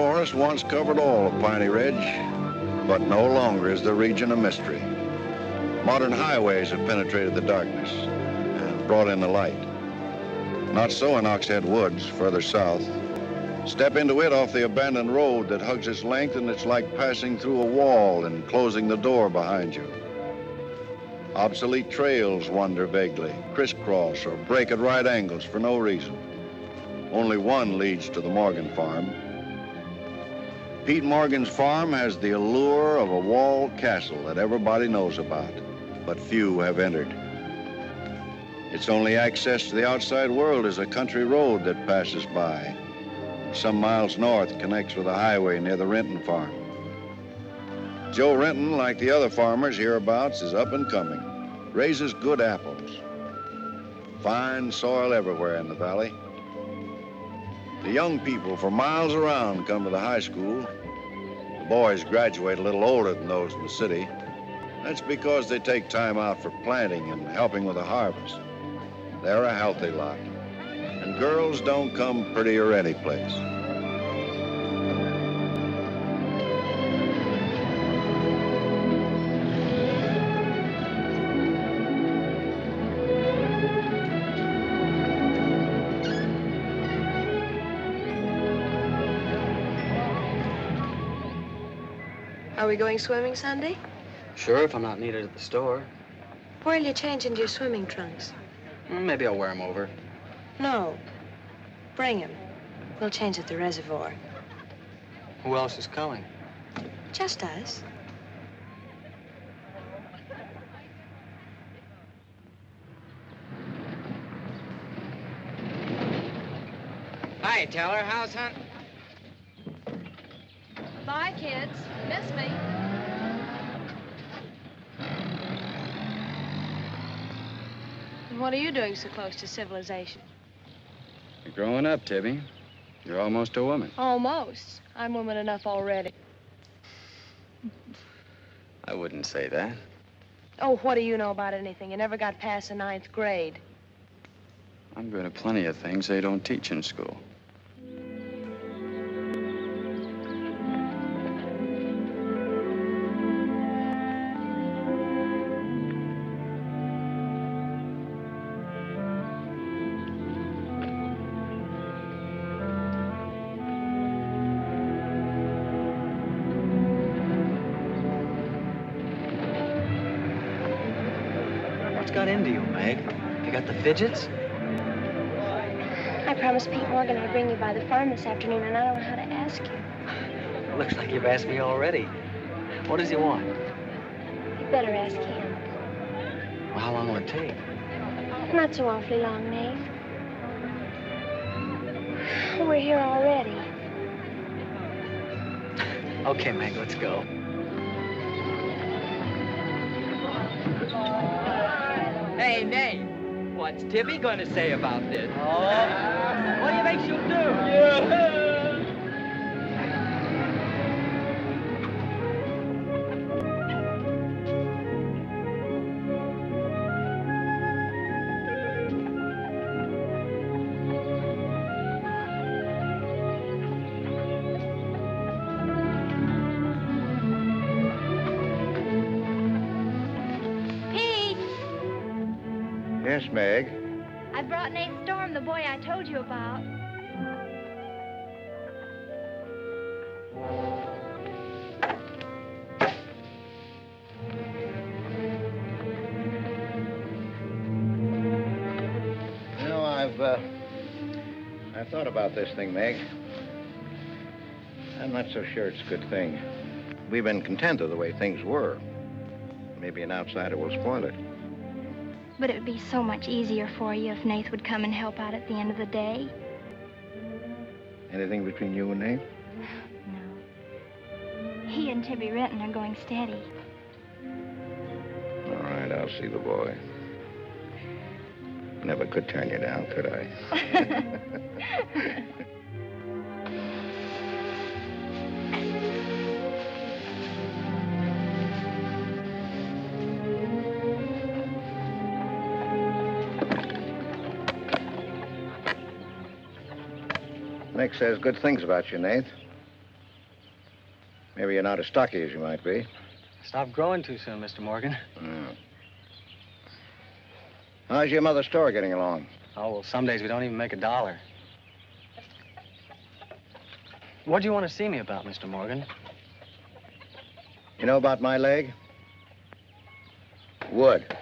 forest once covered all of Piney Ridge, but no longer is the region a mystery. Modern highways have penetrated the darkness and brought in the light. Not so in Oxhead Woods, further south. Step into it off the abandoned road that hugs its length, and it's like passing through a wall and closing the door behind you. Obsolete trails wander vaguely, crisscross or break at right angles for no reason. Only one leads to the Morgan farm. Pete Morgan's farm has the allure of a walled castle that everybody knows about, but few have entered. Its only access to the outside world is a country road that passes by. Some miles north connects with a highway near the Renton farm. Joe Renton, like the other farmers hereabouts, is up and coming, raises good apples. Fine soil everywhere in the valley. The young people for miles around come to the high school. The boys graduate a little older than those in the city. That's because they take time out for planting and helping with the harvest. They're a healthy lot. And girls don't come prettier any place. Are we going swimming Sunday? Sure, if I'm not needed at the store. Where'll you change into your swimming trunks? Maybe I'll wear them over. No. Bring him. We'll change at the reservoir. Who else is coming? Just us. Hi, Teller. How's hunt? Bye, kids. Miss me. And what are you doing so close to civilization? You're growing up, Tibby. You're almost a woman. Almost. I'm woman enough already. I wouldn't say that. Oh, what do you know about anything? You never got past the 9th grade. I'm good at plenty of things they don't teach in school. Got into you, Meg? You got the fidgets? I promised Pete Morgan I'd bring you by the farm this afternoon, and I don't know how to ask you. Looks like you've asked me already. What does he want? You better ask him. Well, how long will it take? Not so awfully long, Nate. We're here already. Okay, Meg, let's go. Hey, Nate, what's Tibby gonna say about this? Oh, what do you think she'll do? Yeah. Yes, Meg. I brought Nath Storm, the boy I told you about. You know, I've thought about this thing, Meg. I'm not so sure it's a good thing. We've been content of the way things were. Maybe an outsider will spoil it. But it would be so much easier for you if Nath would come and help out at the end of the day. Anything between you and Nate? No. He and Tibby Renton are going steady. All right, I'll see the boy. Never could turn you down, could I? Nick says good things about you, Nath. Maybe you're not as stocky as you might be. Stop growing too soon, Mr. Morgan. How's your mother's store getting along? Oh, well, some days we don't even make $1. What do you want to see me about, Mr. Morgan? You know about my leg? Wood.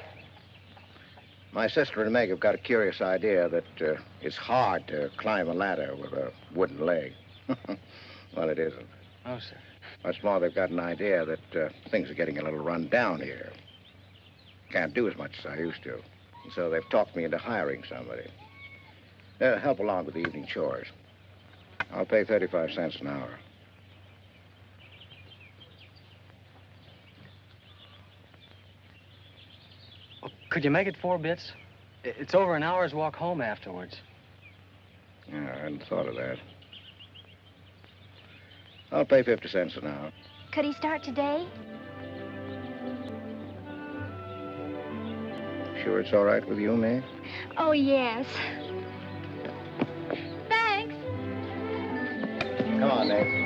My sister and Meg have got a curious idea that it's hard to climb a ladder with a wooden leg. Well, it isn't. Oh, sir. What's more, they've got an idea that things are getting a little run down here. Can't do as much as I used to. And so they've talked me into hiring somebody. Help along with the evening chores. I'll pay 35 cents an hour. Well, could you make it 4 bits? It's over an hour's walk home afterwards. Yeah, I hadn't thought of that. I'll pay 50 cents an hour. Could he start today? Sure it's all right with you, May? Oh, yes. Thanks. Come on, Nate.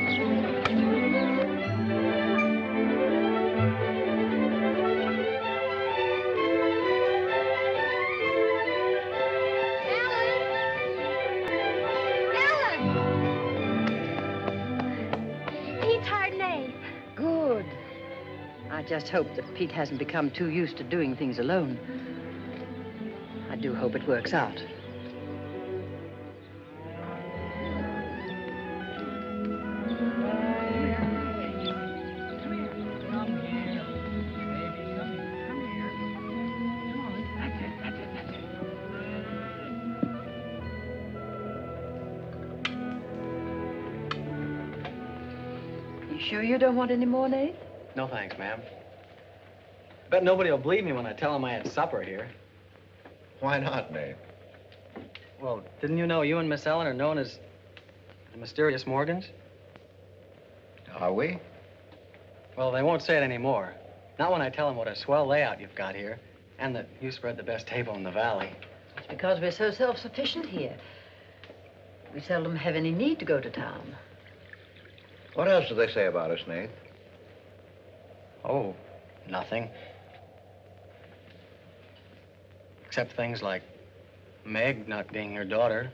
I just hope that Pete hasn't become too used to doing things alone. I do hope it works out. You sure you don't want any more, Nate? No, thanks, ma'am. Bet nobody will believe me when I tell them I had supper here. Why not, Nate? Well, didn't you know you and Miss Ellen are known as the mysterious Morgans? Are we? Well, they won't say it anymore. Not when I tell them what a swell layout you've got here, and that you spread the best table in the valley. It's because we're so self-sufficient here. We seldom have any need to go to town. What else do they say about us, Nate? Oh, nothing. Except things like Meg not being your daughter,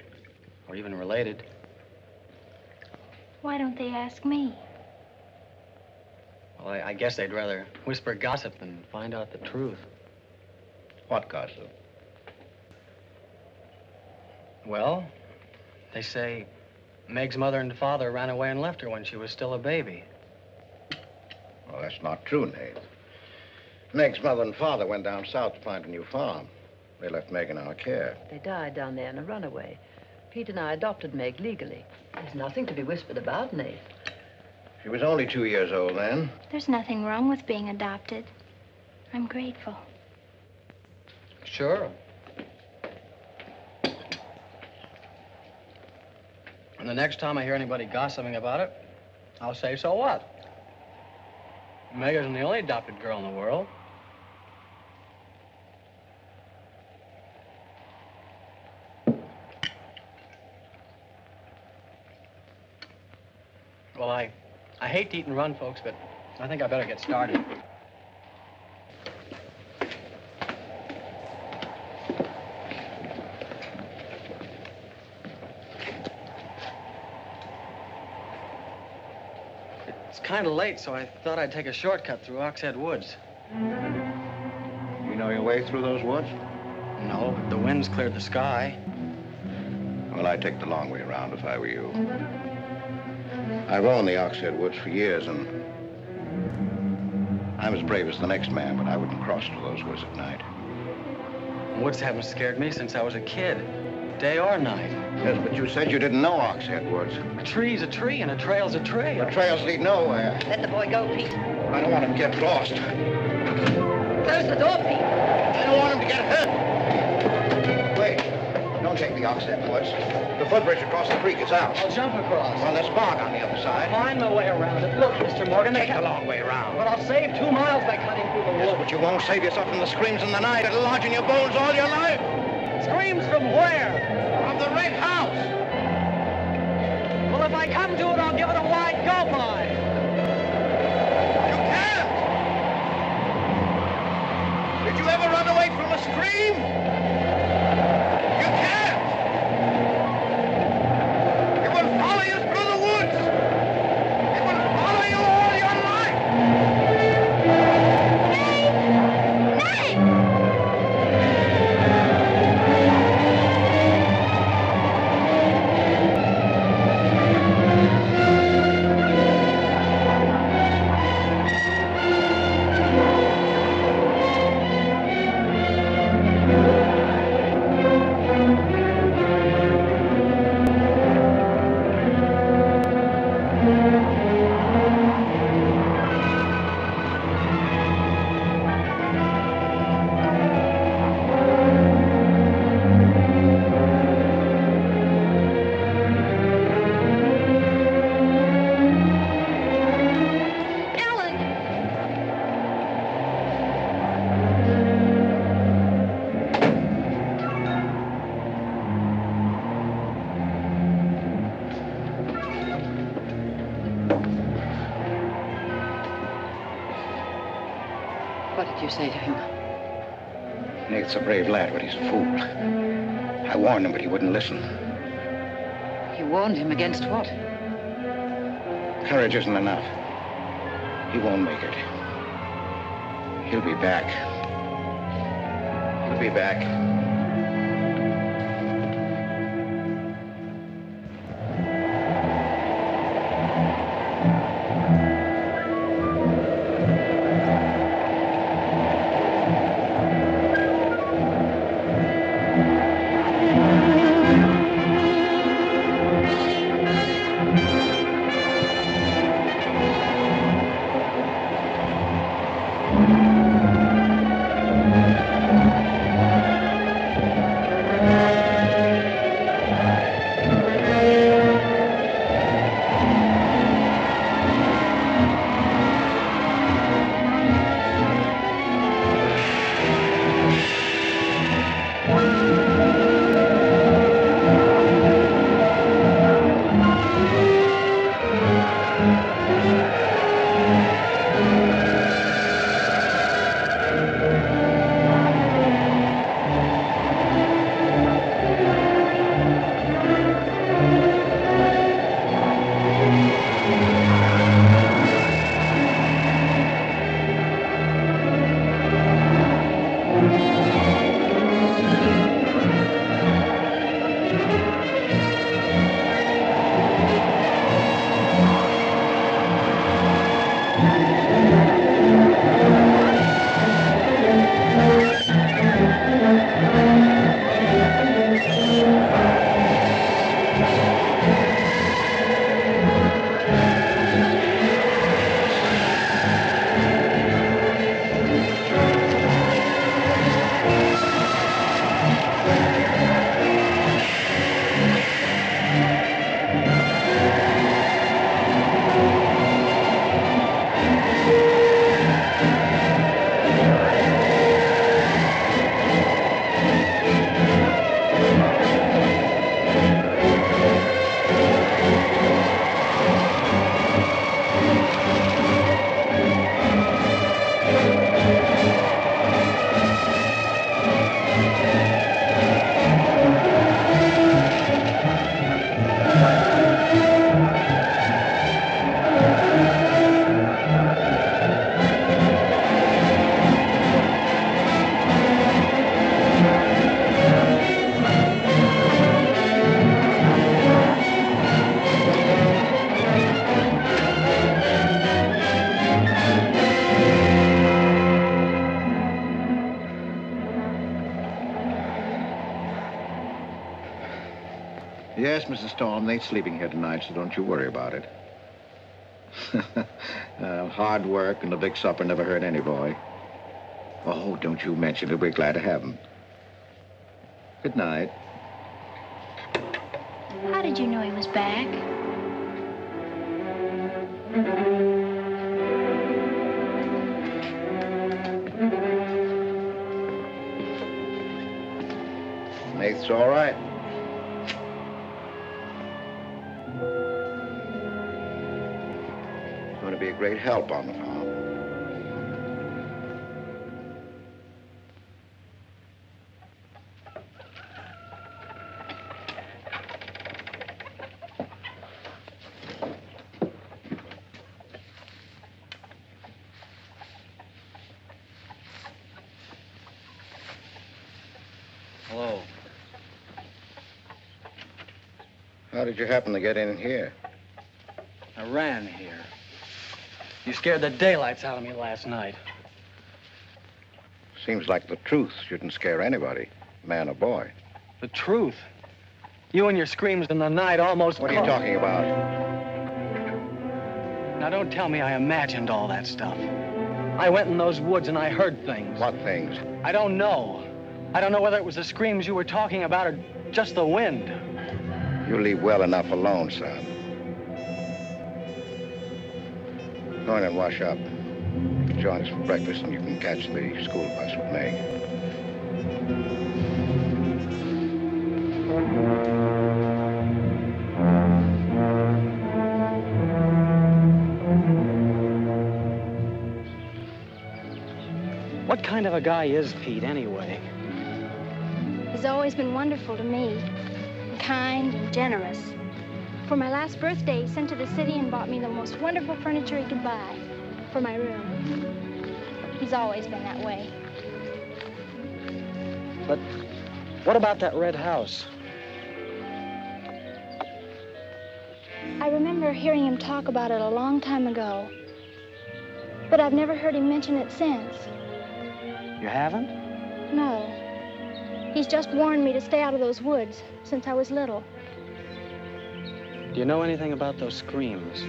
or even related. Why don't they ask me? Well, I guess they'd rather whisper gossip than find out the truth. What gossip? Well, they say Meg's mother and father ran away and left her when she was still a baby. Well, that's not true, Nate. Meg's mother and father went down south to find a new farm. They left Meg in our care. They died down there in a runaway. Pete and I adopted Meg legally. There's nothing to be whispered about, Nate. She was only 2 years old then. There's nothing wrong with being adopted. I'm grateful. Sure. And the next time I hear anybody gossiping about it, I'll say, so what? Meg isn't the only adopted girl in the world. Well, I hate to eat and run, folks, but I think I better get started. It's kind of late, so I thought I'd take a shortcut through Oxhead Woods. You know your way through those woods? No, but the wind's cleared the sky. Well, I'd take the long way around if I were you. I've owned the Oxhead Woods for years, and I'm as brave as the next man, but I wouldn't cross through those woods at night. Woods haven't scared me since I was a kid, day or night. Yes, but you said you didn't know Oxhead Woods. A tree's a tree, and a trail's a trail. The trails lead nowhere. Let the boy go, Pete. I don't want him to get lost. Close the door, Pete. I don't want him to get hurt. Wait, don't take the Oxhead Woods. The footbridge across the creek is out. I'll jump across. Well, there's fog on the other side. I'll find my way around it. Look, Mr. Morgan, Take the long way around. But I'll save 2 miles by cutting through the Yes, woods. but you won't save yourself from the screams in the night. It'll lodge in your bones all your life. Screams from where? From the red house. Well, if I come to it, I'll give it a wide go by. What did you say to him? Nath's a brave lad, but he's a fool. I warned him, but he wouldn't listen. You warned him against what? Courage isn't enough. He won't make it. He'll be back. He'll be back. Yes, Mrs. Storm, Nate's sleeping here tonight, so don't you worry about it. Hard work and a big supper never hurt any boy. Oh, don't you mention it. We're glad to have him. Good night. How did you know he was back? Nate's all right. He's going to be a great help on the farm. Hello. How did you happen to get in here? I ran here. You scared the daylights out of me last night. Seems like the truth shouldn't scare anybody, man or boy. The truth. You and your screams in the night almost... What are you talking about? Now, don't tell me I imagined all that stuff. I went in those woods and I heard things. What things? I don't know. I don't know whether it was the screams you were talking about or just the wind. You leave well enough alone, son. Go in and wash up. You can join us for breakfast and you can catch the school bus with me. What kind of a guy is Pete, anyway? He's always been wonderful to me. Kind and generous. For my last birthday, he sent to the city and bought me the most wonderful furniture he could buy for my room. He's always been that way. But what about that red house? I remember hearing him talk about it a long time ago. But I've never heard him mention it since. You haven't? No. He's just warned me to stay out of those woods since I was little. Do you know anything about those screams?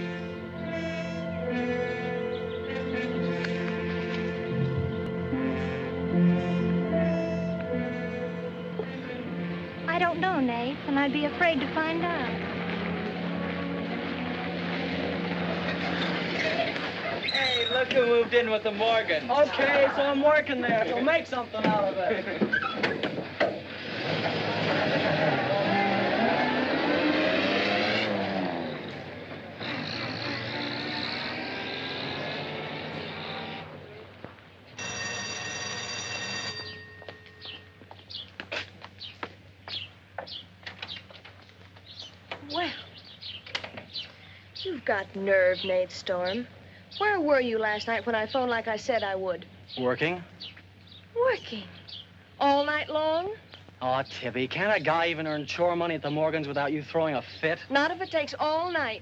I don't know, Nath, and I'd be afraid to find out. Hey, look who moved in with the Morgans. Okay, so I'm working there, so make something out of it. Well, you've got nerve, Nath Storm. Where were you last night when I phoned like I said I would? Working? Working. All night long? Oh, Tibby, can't a guy even earn chore money at the Morgans without you throwing a fit? Not if it takes all night.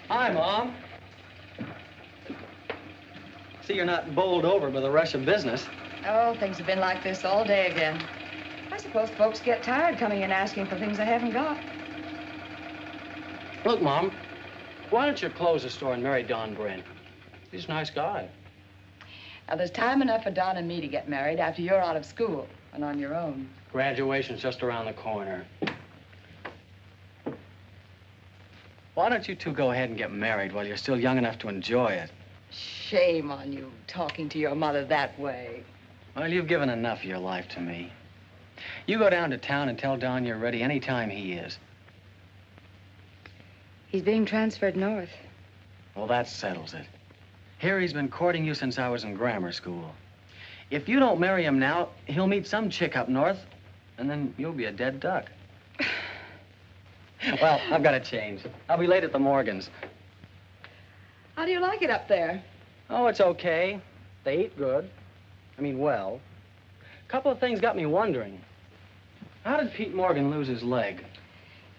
Hi, Mom. See, you're not bowled over by the rush of business. Oh, things have been like this all day again. I suppose folks get tired coming in asking for things they haven't got. Look, Mom, why don't you close the store and marry Don Bryn? He's a nice guy. Now, there's time enough for Don and me to get married after you're out of school and on your own. Graduation's just around the corner. Why don't you two go ahead and get married while you're still young enough to enjoy it? Shame on you, talking to your mother that way. Well, you've given enough of your life to me. You go down to town and tell Don you're ready any time he is. He's being transferred north. Well, that settles it. Here he's been courting you since I was in grammar school. If you don't marry him now, he'll meet some chick up north, and then you'll be a dead duck. Well, I've got to change. I'll be late at the Morgans. How do you like it up there? Oh, it's okay. They eat good. I mean, well. A couple of things got me wondering. How did Pete Morgan lose his leg?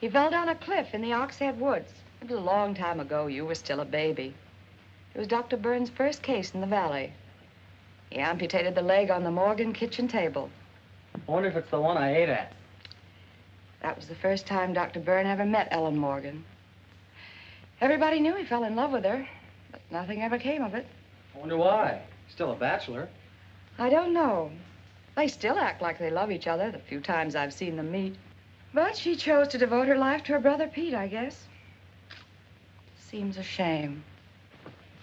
He fell down a cliff in the Oxhead Woods. It was a long time ago. You were still a baby. It was Dr. Burns' first case in the valley. He amputated the leg on the Morgan kitchen table. I wonder if it's the one I ate at. That was the first time Dr. Byrne ever met Ellen Morgan. Everybody knew he fell in love with her, but nothing ever came of it. I wonder why. Still a bachelor. I don't know. They still act like they love each other the few times I've seen them meet. But she chose to devote her life to her brother Pete, I guess. Seems a shame.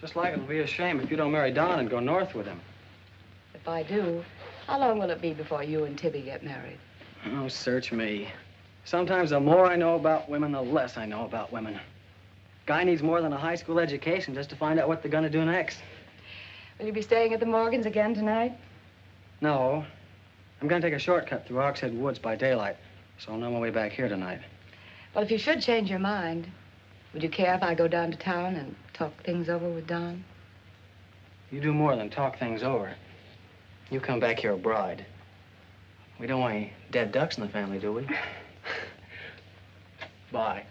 Just like it'll be a shame if you don't marry Don and go north with him. If I do, how long will it be before you and Tibby get married? Oh, search me. Sometimes the more I know about women, the less I know about women. Guy needs more than a high school education just to find out what they're gonna do next. Will you be staying at the Morgans again tonight? No. I'm gonna take a shortcut through Oxhead Woods by daylight, so I'll know my way back here tonight. Well, if you should change your mind, would you care if I go down to town and talk things over with Don? You do more than talk things over. You come back here a bride. We don't want any dead ducks in the family, do we? Bye.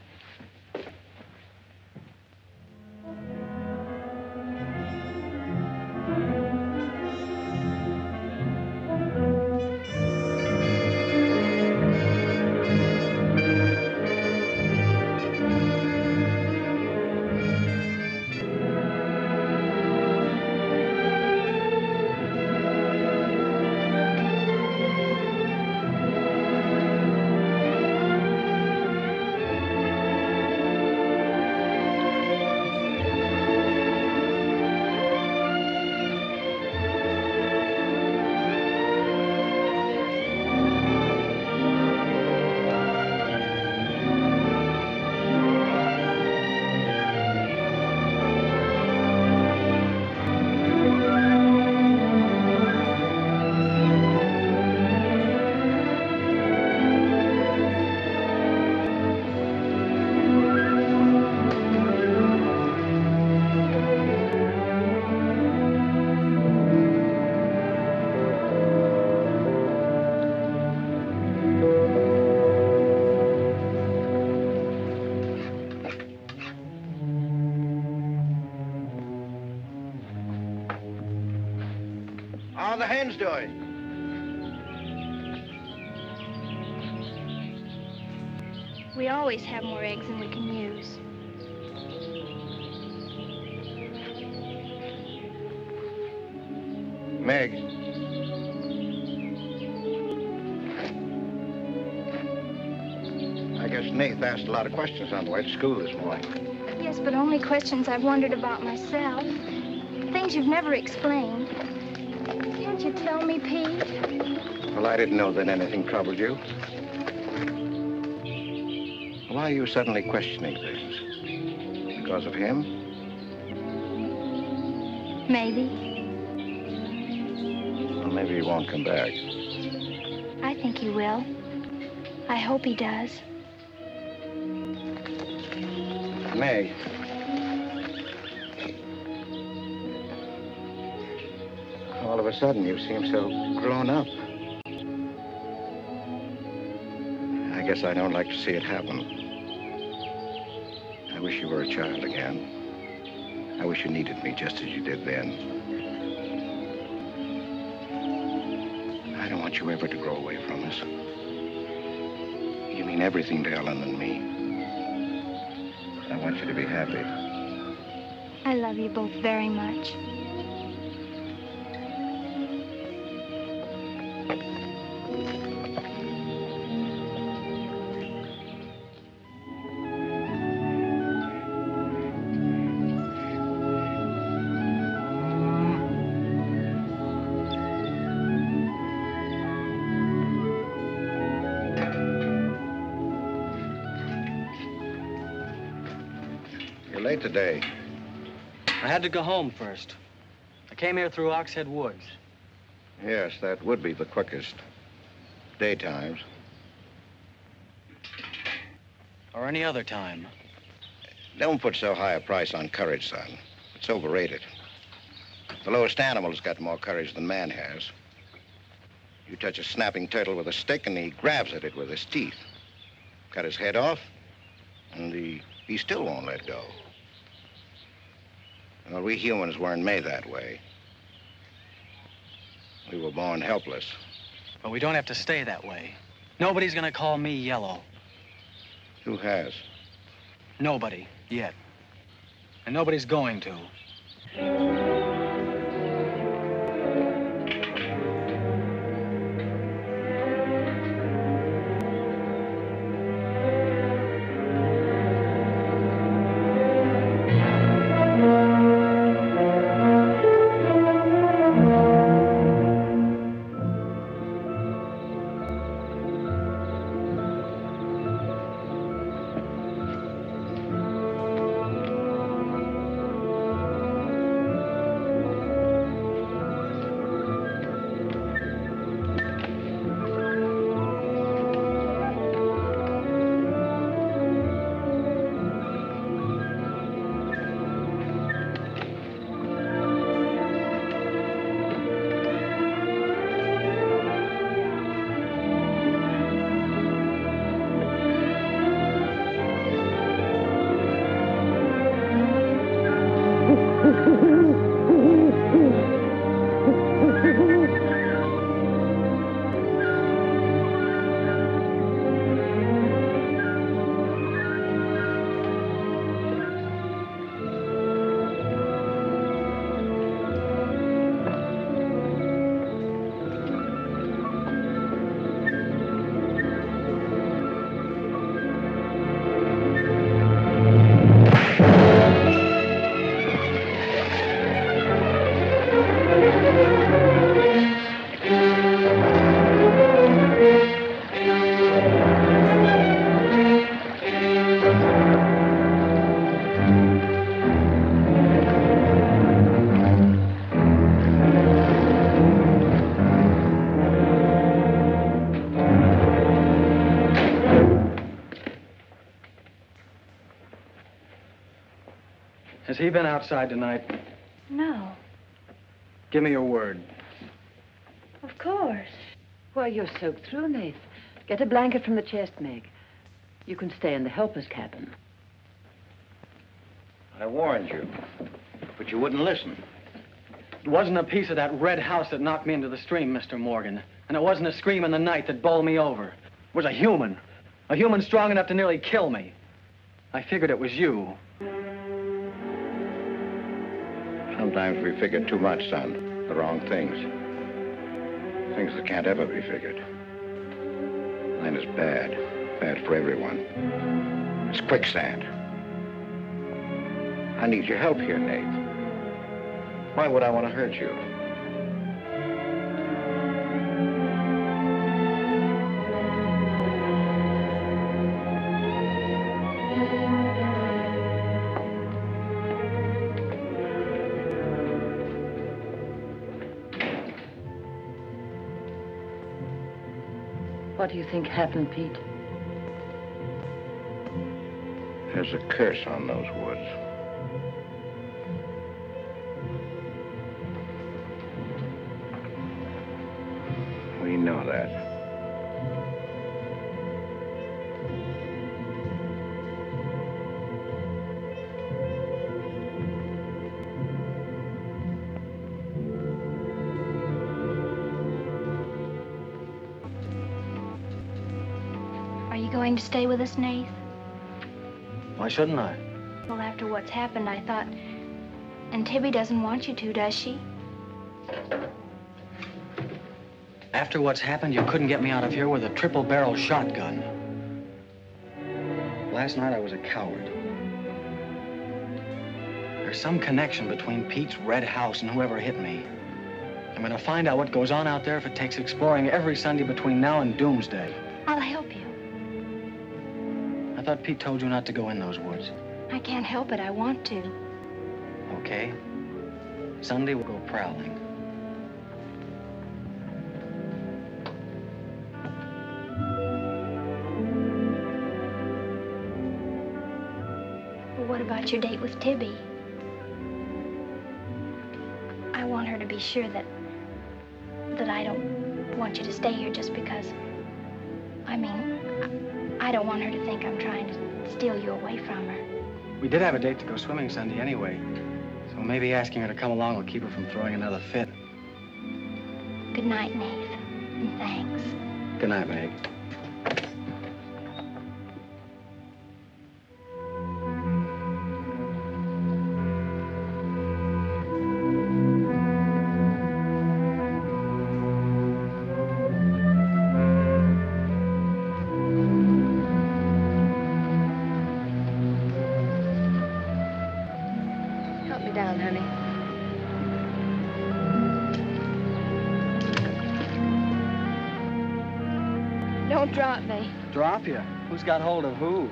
How are the hens doing? We always have more eggs than we can use. Meg. I guess Nath asked a lot of questions on the way to school this morning. Yes, but only questions I've wondered about myself. Things you've never explained. Can't you tell me, Pete? Well, I didn't know that anything troubled you. Why are you suddenly questioning things? Because of him? Maybe. Well, maybe he won't come back. I think he will. I hope he does. Meg. All of a sudden, you seem so grown up. I guess I don't like to see it happen. I wish you were a child again. I wish you needed me just as you did then. I don't want you ever to grow away from us. You mean everything to Ellen and me. I want you to be happy. I love you both very much. Late today. I had to go home first. I came here through Oxhead Woods. Yes, that would be the quickest. Daytimes. Or any other time. Don't put so high a price on courage, son. It's overrated. The lowest animal's got more courage than man has. You touch a snapping turtle with a stick and he grabs at it with his teeth. Cut his head off, and he still won't let go. Well, we humans weren't made that way. We were born helpless. But we don't have to stay that way. Nobody's gonna call me yellow. Who has? Nobody, yet. And nobody's going to. Has he been outside tonight? No. Give me your word. Of course. Well, you're soaked through, Nath. Get a blanket from the chest, Meg. You can stay in the helper's cabin. I warned you, but you wouldn't listen. It wasn't a piece of that red house that knocked me into the stream, Mr. Morgan. And it wasn't a scream in the night that bowled me over. It was a human strong enough to nearly kill me. I figured it was you. Sometimes we figure too much, son. The wrong things. Things that can't ever be figured. Then it's bad. Bad for everyone. It's quicksand. I need your help here, Nate. Why would I want to hurt you? What do you think happened, Pete? There's a curse on those woods. We know that. Are you going to stay with us, Nath? Why shouldn't I? Well, after what's happened, I thought... And Tibby doesn't want you to, does she? After what's happened, you couldn't get me out of here with a triple-barrel shotgun. Last night, I was a coward. There's some connection between Pete's red house and whoever hit me. I'm gonna find out what goes on out there if it takes exploring every Sunday between now and doomsday. I'll help you. I thought Pete told you not to go in those woods. I can't help it. I want to. Okay. Sunday, we'll go prowling. Well, what about your date with Tibby? I want her to be sure that I don't want you to stay here just because... I mean, I don't want her to think I'm trying to steal you away from her. We did have a date to go swimming Sunday anyway, so maybe asking her to come along will keep her from throwing another fit. Good night, Nath, and thanks. Good night, Meg. Don't drop me. Drop you? Who's got hold of who?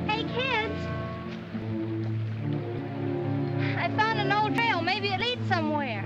Hey, kids! I found an old trail. Maybe it leads somewhere.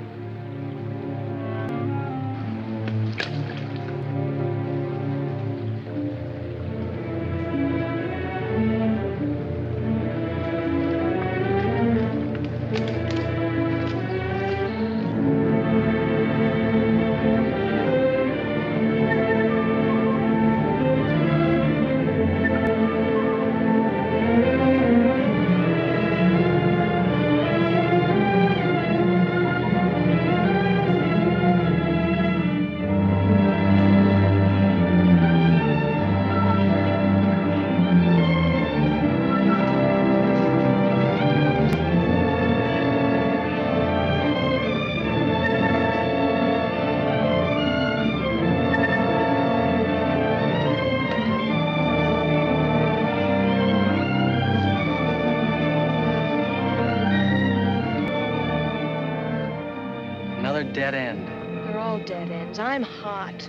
Dead end. They're all dead ends. I'm hot.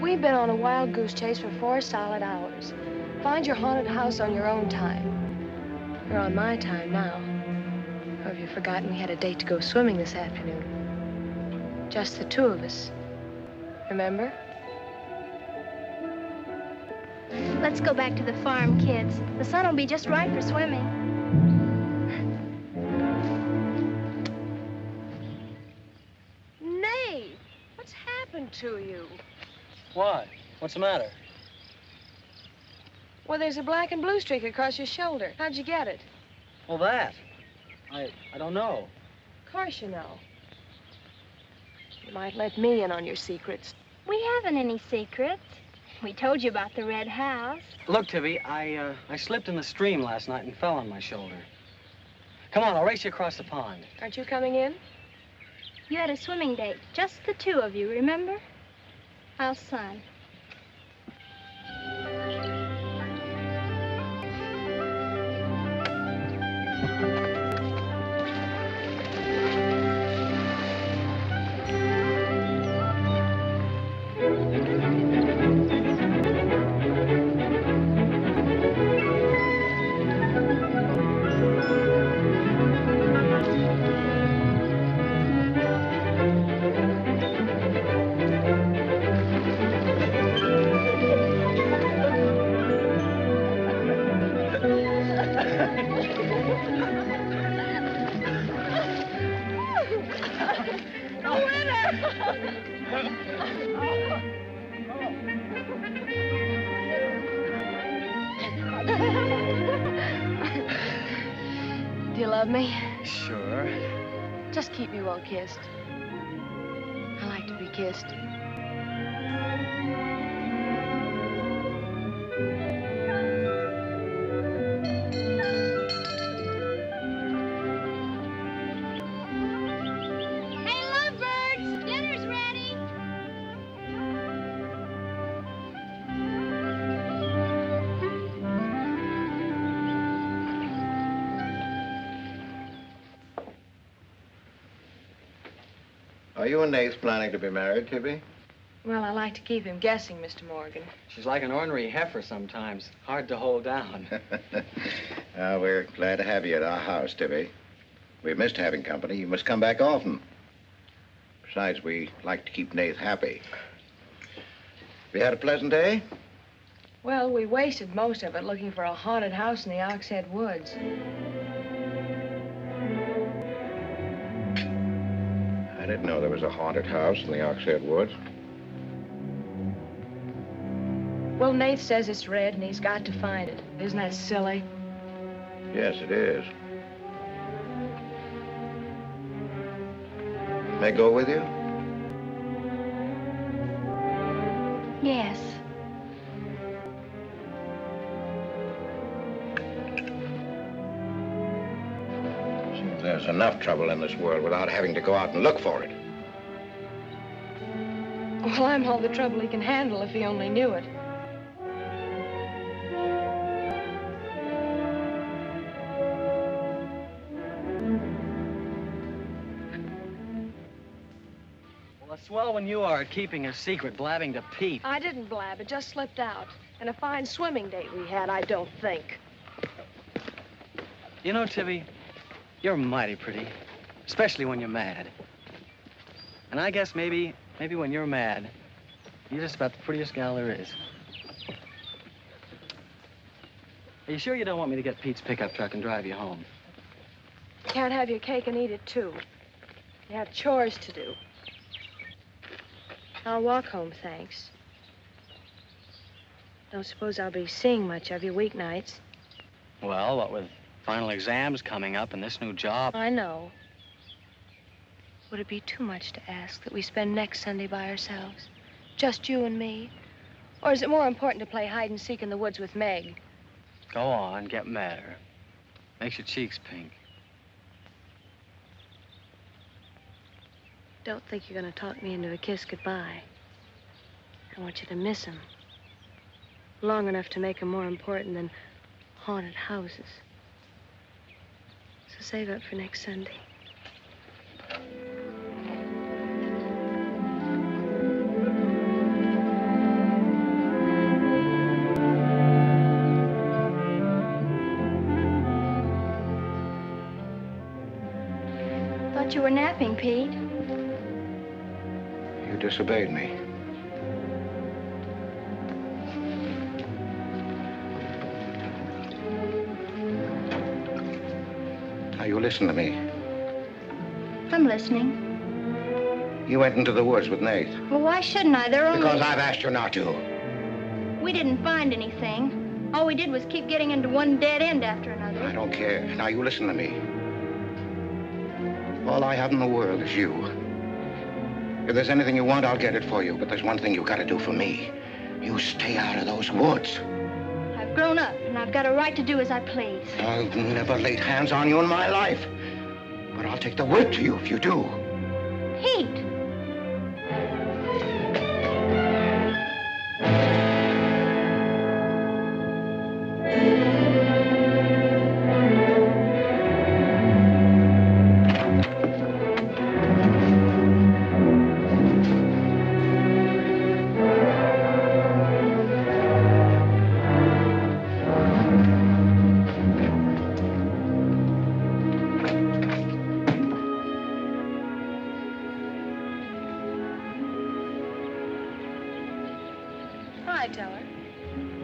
We've been on a wild goose chase for 4 solid hours. Find your haunted house on your own time. You're on my time now. Or have you forgotten we had a date to go swimming this afternoon? Just the two of us. Remember? Let's go back to the farm, kids. The sun will be just right for swimming. Nate, what's happened to you? What? What's the matter? Well, there's a black and blue streak across your shoulder. How'd you get it? Well, that. I don't know. Of course you know. You might let me in on your secrets. We haven't any secrets. We told you about the red house. Look, Tibby, I slipped in the stream last night and fell on my shoulder. Come on, I'll race you across the pond. Aren't you coming in? You had a swimming date, just the two of you, remember? How's Son? Do you love me? Sure. Just keep me well kissed. I like to be kissed. Hey, lovebirds! Dinner's ready! Are you and Nath planning to be married, Tibby? Well, I like to keep him guessing, Mr. Morgan. She's like an ornery heifer sometimes. Hard to hold down. We're glad to have you at our house, Tibby. We've missed having company. You must come back often. Besides, we like to keep Nath happy. Have you had a pleasant day? Well, we wasted most of it looking for a haunted house in the Oxhead Woods. I didn't know there was a haunted house in the Oxhead Woods. Well, Nath says it's red and he's got to find it. Isn't that silly? Yes, it is. May I go with you? Yes. There's enough trouble in this world without having to go out and look for it. Well, I'm all the trouble he can handle if he only knew it. Well, it's swell when you are keeping a secret, blabbing to Pete. I didn't blab. It just slipped out. And a fine swimming date we had, I don't think. You know, Tibby, you're mighty pretty, especially when you're mad. And I guess maybe when you're mad, you're just about the prettiest gal there is. Are you sure you don't want me to get Pete's pickup truck and drive you home? You can't have your cake and eat it, too. You have chores to do. I'll walk home, thanks. Don't suppose I'll be seeing much of you weeknights. Well, what with final exams coming up and this new job. I know. Would it be too much to ask that we spend next Sunday by ourselves? Just you and me? Or is it more important to play hide and seek in the woods with Meg? Go on, get madder. Makes your cheeks pink. Don't think you're going to talk me into a kiss goodbye. I want you to miss him. Long enough to make him more important than haunted houses. So save up for next Sunday. thought you were napping, Pete. You disobeyed me. Now, you listen to me. I'm listening. You went into the woods with Nath. Well, why shouldn't I? They're only... Because I've asked you not to. We didn't find anything. All we did was keep getting into one dead end after another. I don't care. Now, you listen to me. All I have in the world is you. If there's anything you want, I'll get it for you. But there's one thing you gotta do for me. You stay out of those woods. I've grown up, and I've got a right to do as I please. I've never laid hands on you in my life. But I'll take the word to you if you do. Pete!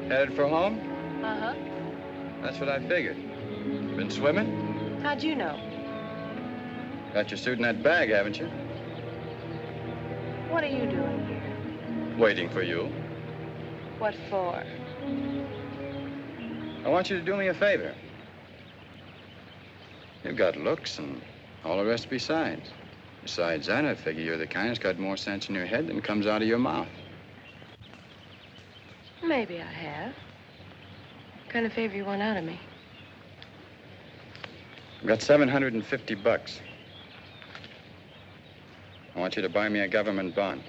Headed for home? Uh-huh. That's what I figured. Been swimming? How'd you know? Got your suit in that bag, haven't you? What are you doing here? Waiting for you. What for? I want you to do me a favor. You've got looks and all the rest besides. Besides that, I figure you're the kind that's got more sense in your head than comes out of your mouth. Maybe I have. What kind of favor you want out of me? I've got $750. I want you to buy me a government bond.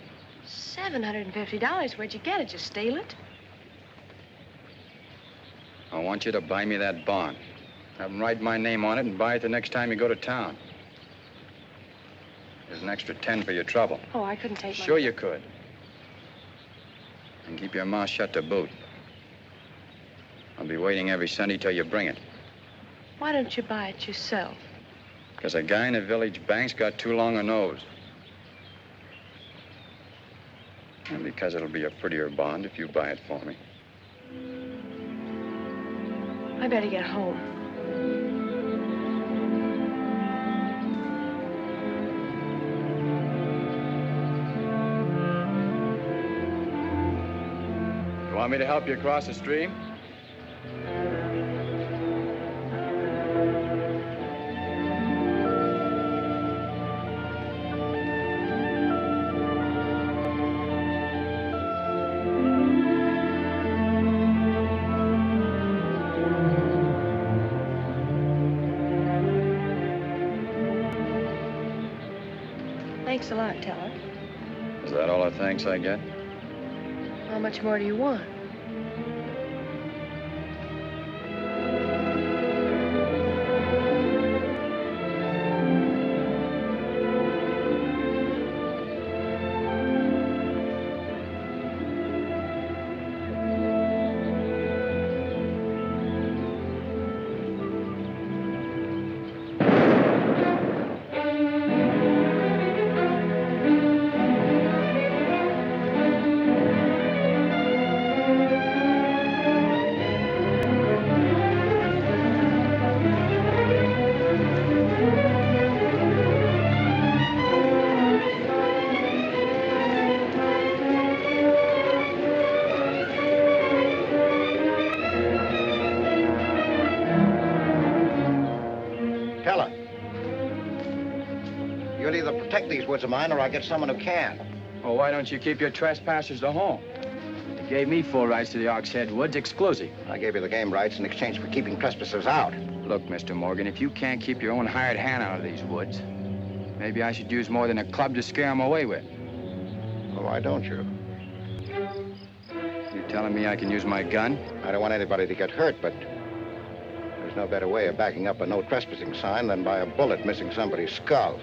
$750? Where'd you get it? Just steal it? I want you to buy me that bond. Have them write my name on it and buy it the next time you go to town. There's an extra 10 for your trouble. Oh, I couldn't take Sure you could. And keep your mouth shut to boot. I'll be waiting every Sunday till you bring it. Why don't you buy it yourself? Because a guy in a village bank's got too long a nose. And because it'll be a prettier bond if you buy it for me. I better get home. You want me to help you across the stream? Thanks a lot, Teller. Is that all the thanks I get? How much more do you want? These woods of mine, or I get someone who can. Well, why don't you keep your trespassers to home? You gave me full rights to the Ox Head Woods, exclusive. I gave you the game rights in exchange for keeping trespassers out. Look, Mr. Morgan, if you can't keep your own hired hand out of these woods, maybe I should use more than a club to scare them away with. Well, why don't you? You telling me I can use my gun? I don't want anybody to get hurt, but there's no better way of backing up a no trespassing sign than by a bullet missing somebody's skull.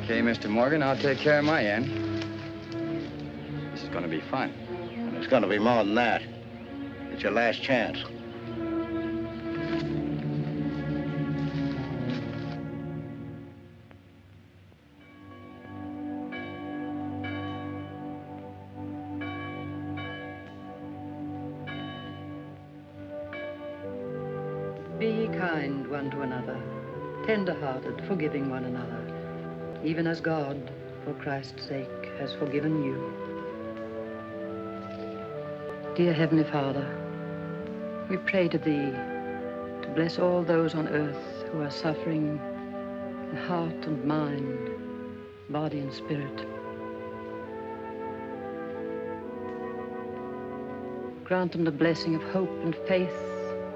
Okay, Mr. Morgan, I'll take care of my end. This is going to be fun. And it's going to be more than that. It's your last chance. Be ye kind one to another, tender-hearted, forgiving one another, even as God, for Christ's sake, has forgiven you. Dear Heavenly Father, we pray to Thee to bless all those on earth who are suffering in heart and mind, body and spirit. Grant them the blessing of hope and faith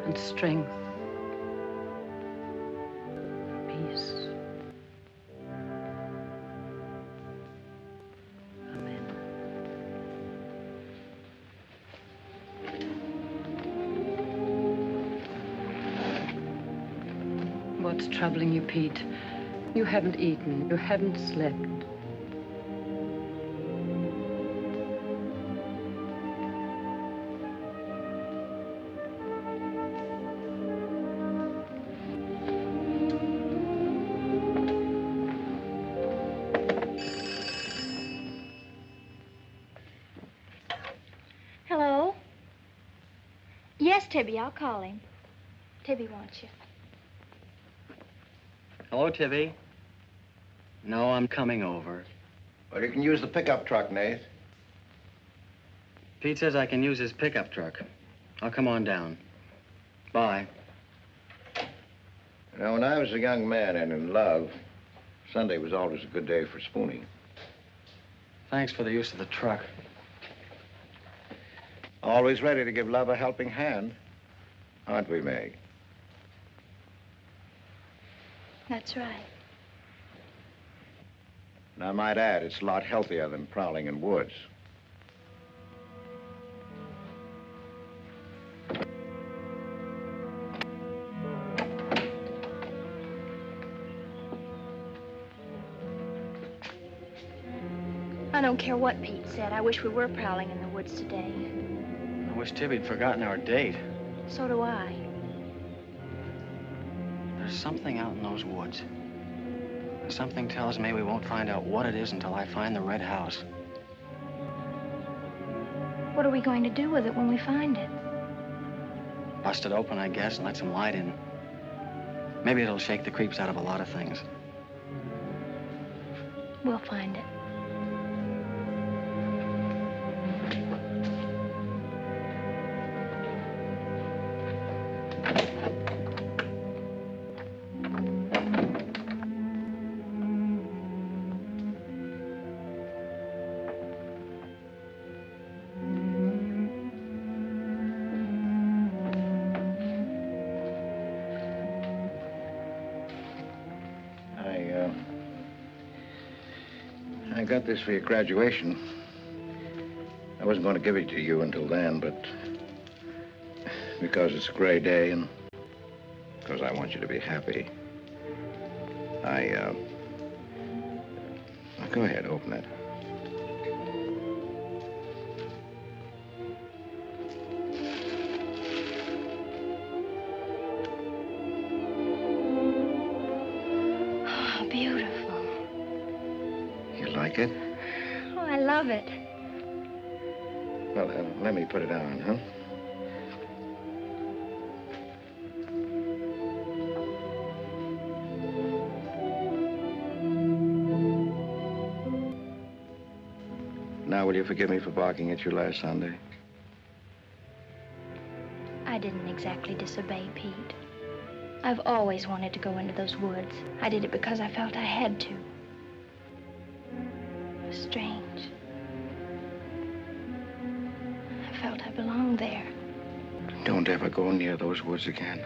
and strength, peace. Amen. What's troubling you, Pete? You haven't eaten, you haven't slept. Hello? Yes, Tibby, I'll call him. Tibby wants you. Hello, Tibby. No, I'm coming over. Well, you can use the pickup truck, Nath. Pete says I can use his pickup truck. I'll come on down. Bye. You know, when I was a young man and in love, Sunday was always a good day for spooning. Thanks for the use of the truck. Always ready to give love a helping hand. Aren't we, Meg? That's right. And I might add, it's a lot healthier than prowling in woods. I don't care what Pete said. I wish we were prowling in the woods today. I wish Tibby'd forgotten our date. So do I. There's something out in those woods. Something tells me we won't find out what it is until I find the red house. What are we going to do with it when we find it? Bust it open, I guess, and let some light in. Maybe it'll shake the creeps out of a lot of things. We'll find it. I got this for your graduation. I wasn't going to give it to you until then, but because it's a gray day and because I want you to be happy, go ahead, open it. Oh, beautiful. You like it? Oh, I love it. Well, let me put it on, huh? Now, will you forgive me for barking at you last Sunday? I didn't exactly disobey Pete. I've always wanted to go into those woods. I did it because I felt I had to. It was strange. I felt I belonged there. Don't ever go near those woods again.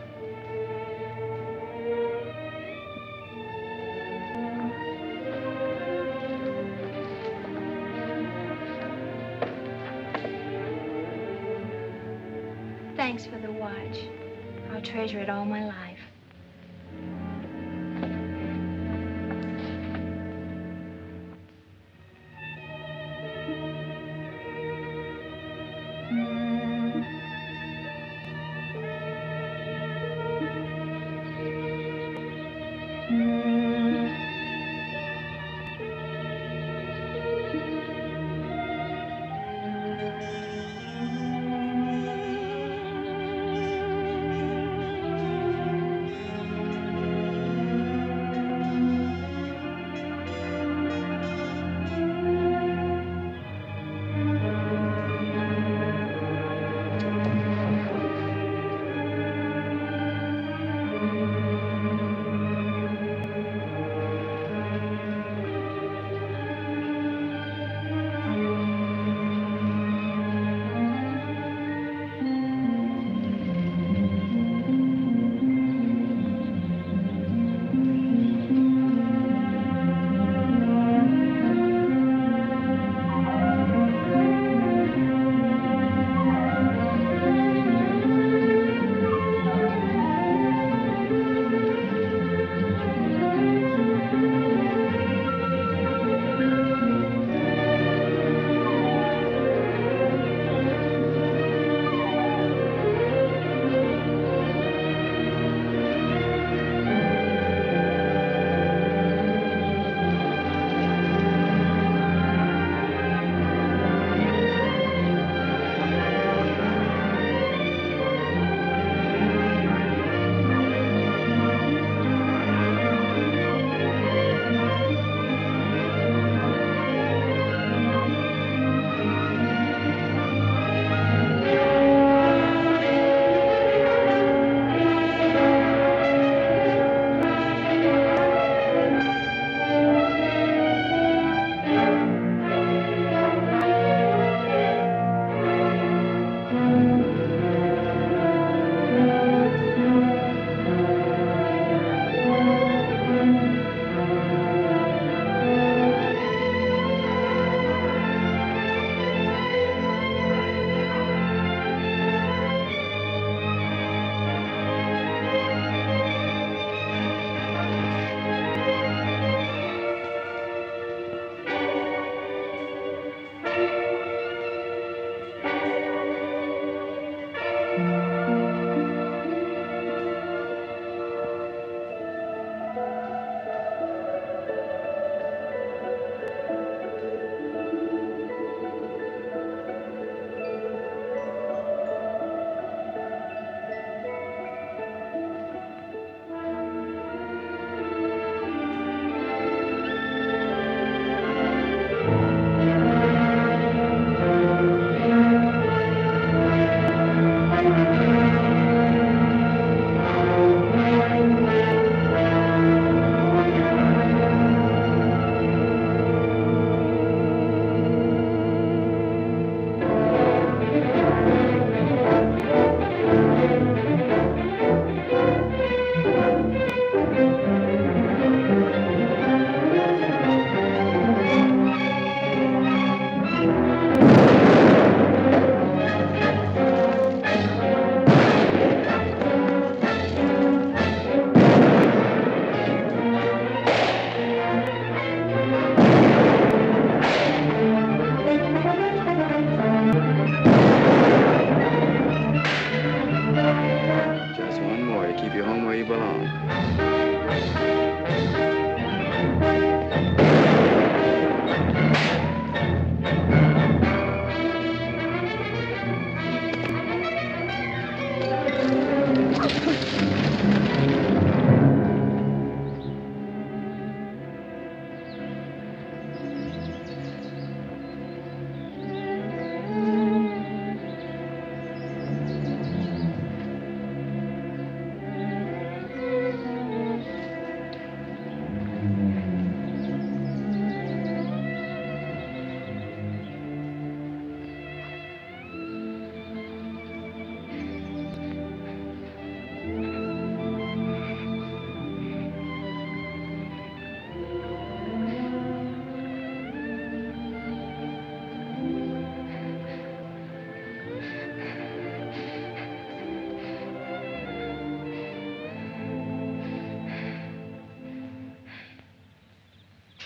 Thanks for the watch. I'll treasure it all my life.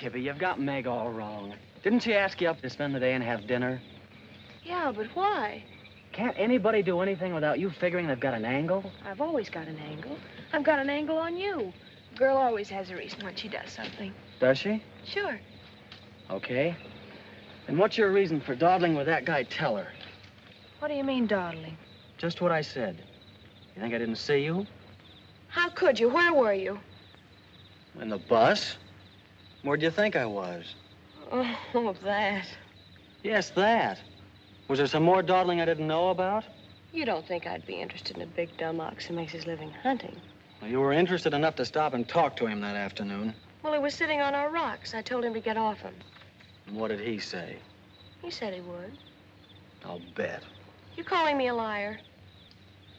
Tibby, you've got Meg all wrong. Didn't she ask you up to spend the day and have dinner? Yeah, but why? Can't anybody do anything without you figuring they've got an angle? I've always got an angle. I've got an angle on you. A girl always has a reason when she does something. Does she? Sure. Okay. And what's your reason for dawdling with that guy Teller? What do you mean, dawdling? Just what I said. You think I didn't see you? How could you? Where were you? In the bus. Where'd you think I was? Oh, that. Yes, that. Was there some more dawdling I didn't know about? You don't think I'd be interested in a big dumb ox who makes his living hunting? Well, you were interested enough to stop and talk to him that afternoon. Well, he was sitting on our rocks. I told him to get off him. And what did he say? He said he would. I'll bet. You calling me a liar?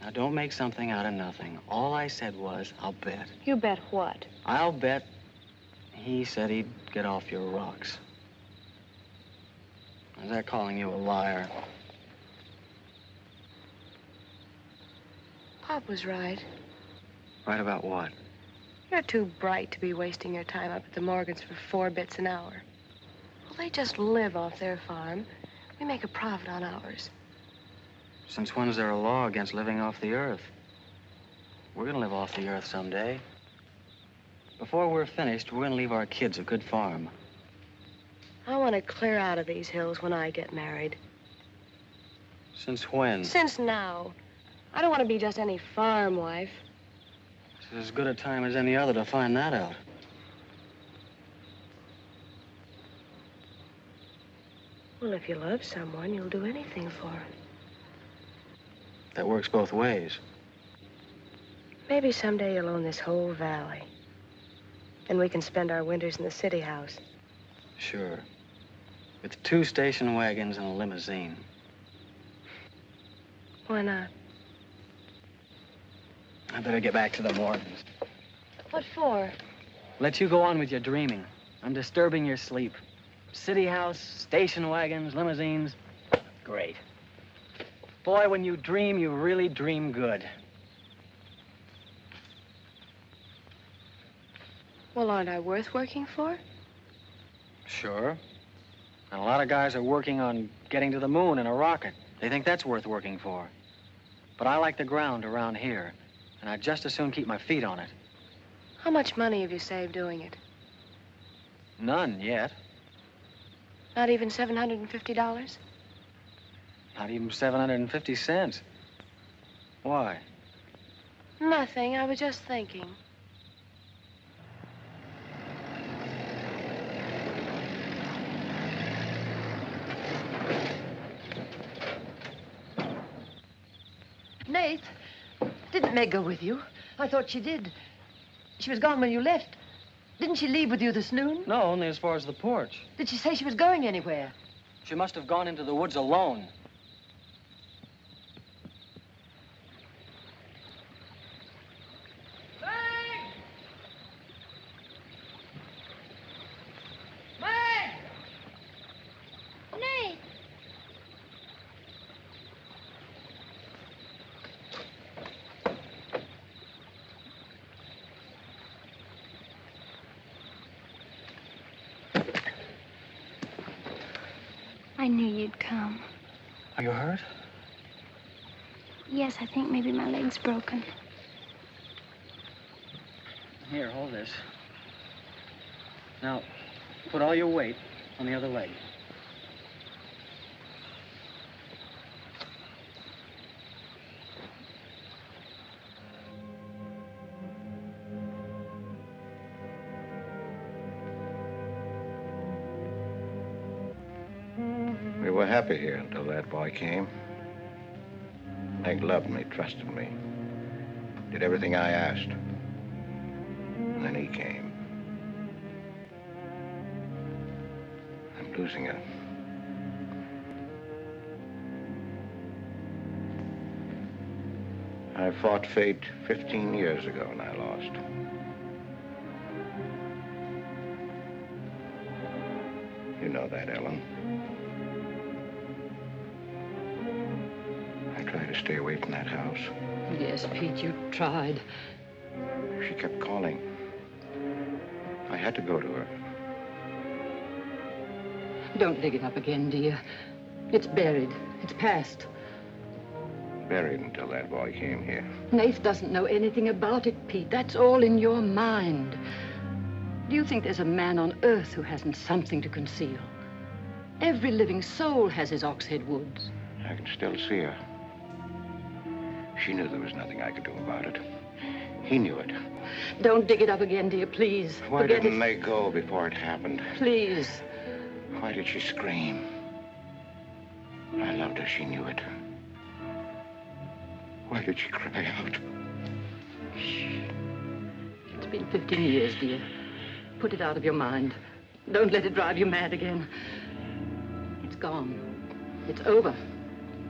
Now, don't make something out of nothing. All I said was, I'll bet. You bet what? I'll bet he said he'd get off your rocks. Is that calling you a liar? Pop was right. Right about what? You're too bright to be wasting your time up at the Morgans for 4 bits an hour. Well, they just live off their farm. We make a profit on ours. Since when is there a law against living off the earth? We're gonna live off the earth someday. Before we're finished, we're gonna leave our kids a good farm. I want to clear out of these hills when I get married. Since when? Since now. I don't want to be just any farm wife. This is as good a time as any other to find that out. Well, if you love someone, you'll do anything for him. That works both ways. Maybe someday you'll own this whole valley. And we can spend our winters in the city house. Sure. With 2 station wagons and a limousine. Why not? I better get back to the Morgans. What for? Let you go on with your dreaming. I'm disturbing your sleep. City house, station wagons, limousines. Great. Boy, when you dream, you really dream good. Well, aren't I worth working for? Sure. And a lot of guys are working on getting to the moon in a rocket. They think that's worth working for. But I like the ground around here, and I'd just as soon keep my feet on it. How much money have you saved doing it? None yet. Not even $750? Not even 750 cents. Why? Nothing. I was just thinking. Nath, didn't Meg go with you? I thought she did. She was gone when you left. Didn't she leave with you this noon? No, only as far as the porch. Did she say she was going anywhere? She must have gone into the woods alone. I knew you'd come. Are you hurt? Yes, I think maybe my leg's broken. Here, hold this. Now, put all your weight on the other leg. We were happy here until that boy came. Meg loved me, trusted me, did everything I asked. And then he came. I'm losing her. I fought fate 15 years ago and I lost. You know that, Ellen. I tried to stay away from that house. Yes, Pete, you tried. She kept calling. I had to go to her. Don't dig it up again, dear. It's buried. It's past. Buried until that boy came here. Nath doesn't know anything about it, Pete. That's all in your mind. Do you think there's a man on earth who hasn't something to conceal? Every living soul has his Oxhead Woods. I can still see her. She knew there was nothing I could do about it. He knew it. Don't dig it up again, dear, please. Why Forget didn't it. they go before it happened? Please. Why did she scream? I loved her, she knew it. Why did she cry out? It's been 15 years, dear. Put it out of your mind. Don't let it drive you mad again. It's gone. It's over.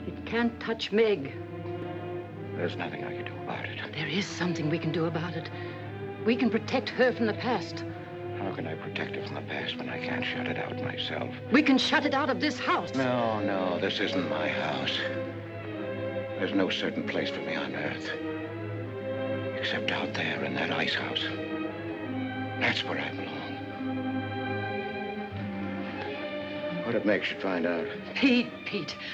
It can't touch Meg. There's nothing I can do about it. There is something we can do about it. We can protect her from the past. How can I protect her from the past when I can't shut it out myself? We can shut it out of this house. No, this isn't my house. There's no certain place for me on Earth. Except out there in that ice house. That's where I belong. What if Meg should find out? Pete,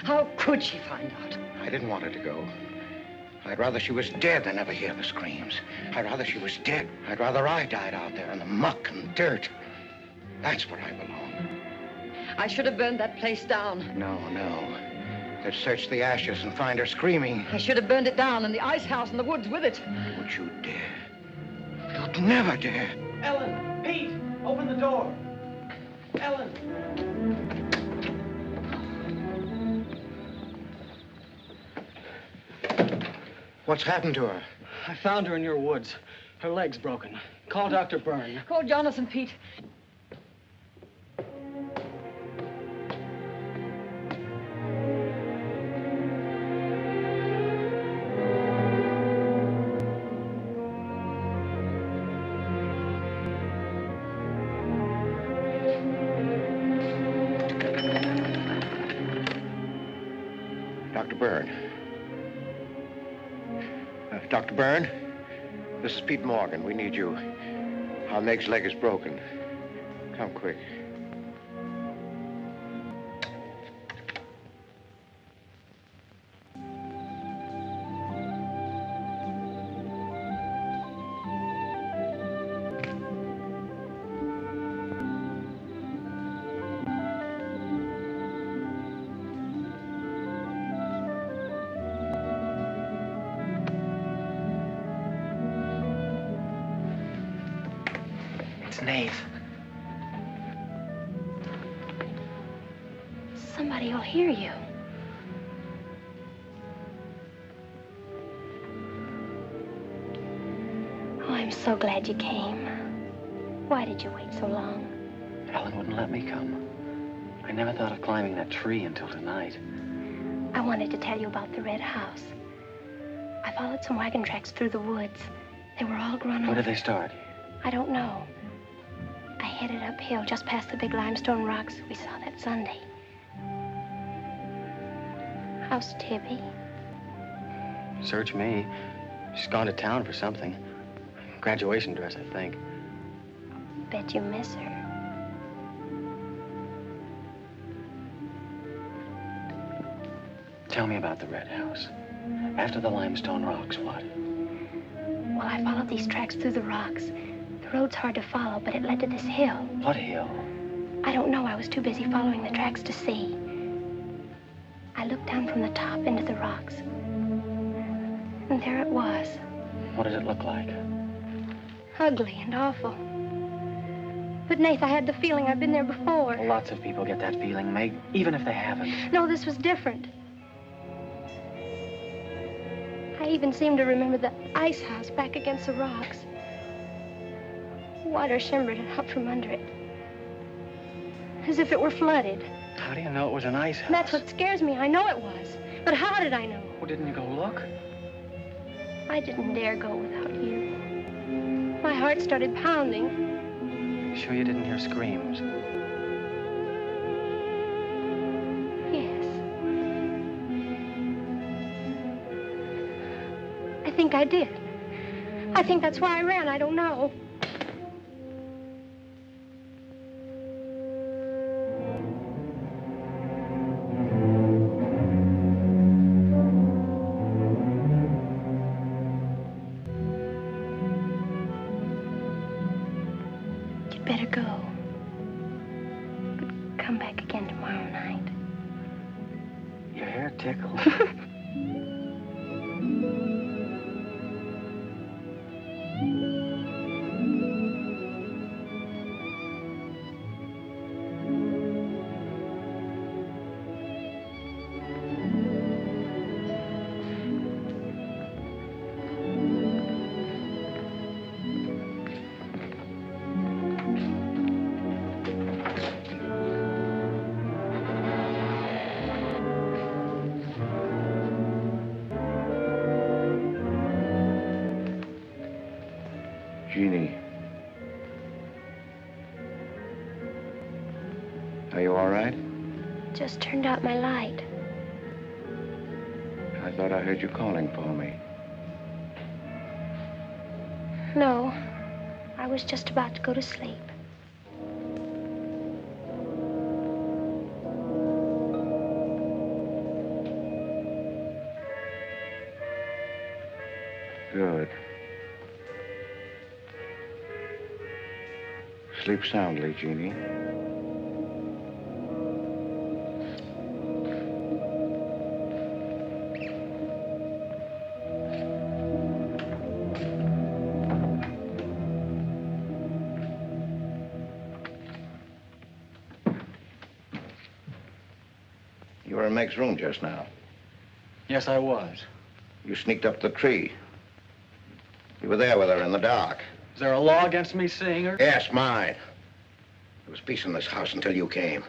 how could she find out? I didn't want her to go. I'd rather she was dead than ever hear the screams. I'd rather she was dead. I'd rather I died out there in the muck and dirt. That's where I belong. I should have burned that place down. No. They'd search the ashes and find her screaming. I should have burned it down and the ice house and the woods with it. Would you dare? You'd never dare. Ellen, Pete, open the door. Ellen. What's happened to her? I found her in your woods. Her leg's broken. Call Dr. Byrne. Call Jonathan, Pete. Dr. Byrne. Dr. Byrne, this is Pete Morgan. We need you. Our Meg's leg is broken. Come quick. It's Nath. Somebody will hear you. Oh, I'm so glad you came. Why did you wait so long? Ellen wouldn't let me come. I never thought of climbing that tree until tonight. I wanted to tell you about the red house. I followed some wagon tracks through the woods. They were all grown over. Where did they start? I don't know. I headed uphill just past the big limestone rocks we saw that Sunday. How's Tibby? Search me. She's gone to town for something. Graduation dress, I think. Bet you miss her. Tell me about the red house. After the limestone rocks, what? Well, I followed these tracks through the rocks. The road's hard to follow, but it led to this hill. What hill? I don't know. I was too busy following the tracks to see. I looked down from the top into the rocks. And there it was. What did it look like? Ugly and awful. But, Nath, I had the feeling I've been there before. Well, lots of people get that feeling, Meg, even if they haven't. No, this was different. I even seem to remember the ice house back against the rocks. Water shimmered out from under it. As if it were flooded. How do you know it was an ice house? That's what scares me. I know it was. But how did I know? Well, didn't you go look? I didn't dare go without you. My heart started pounding. Sure you didn't hear screams? Yes. I think I did. I think that's why I ran. I don't know. You'd better go. But come back again tomorrow night. Your hair tickles. Jeannie. Are you all right? Just turned out my light. I thought I heard you calling for me. No, I was just about to go to sleep. Good. Sleep soundly, Jeannie. You were in Meg's room just now. Yes, I was. You sneaked up the tree. You were there with her in the dark. Is there a law against me seeing her? Yes, mine. There was peace in this house until you came.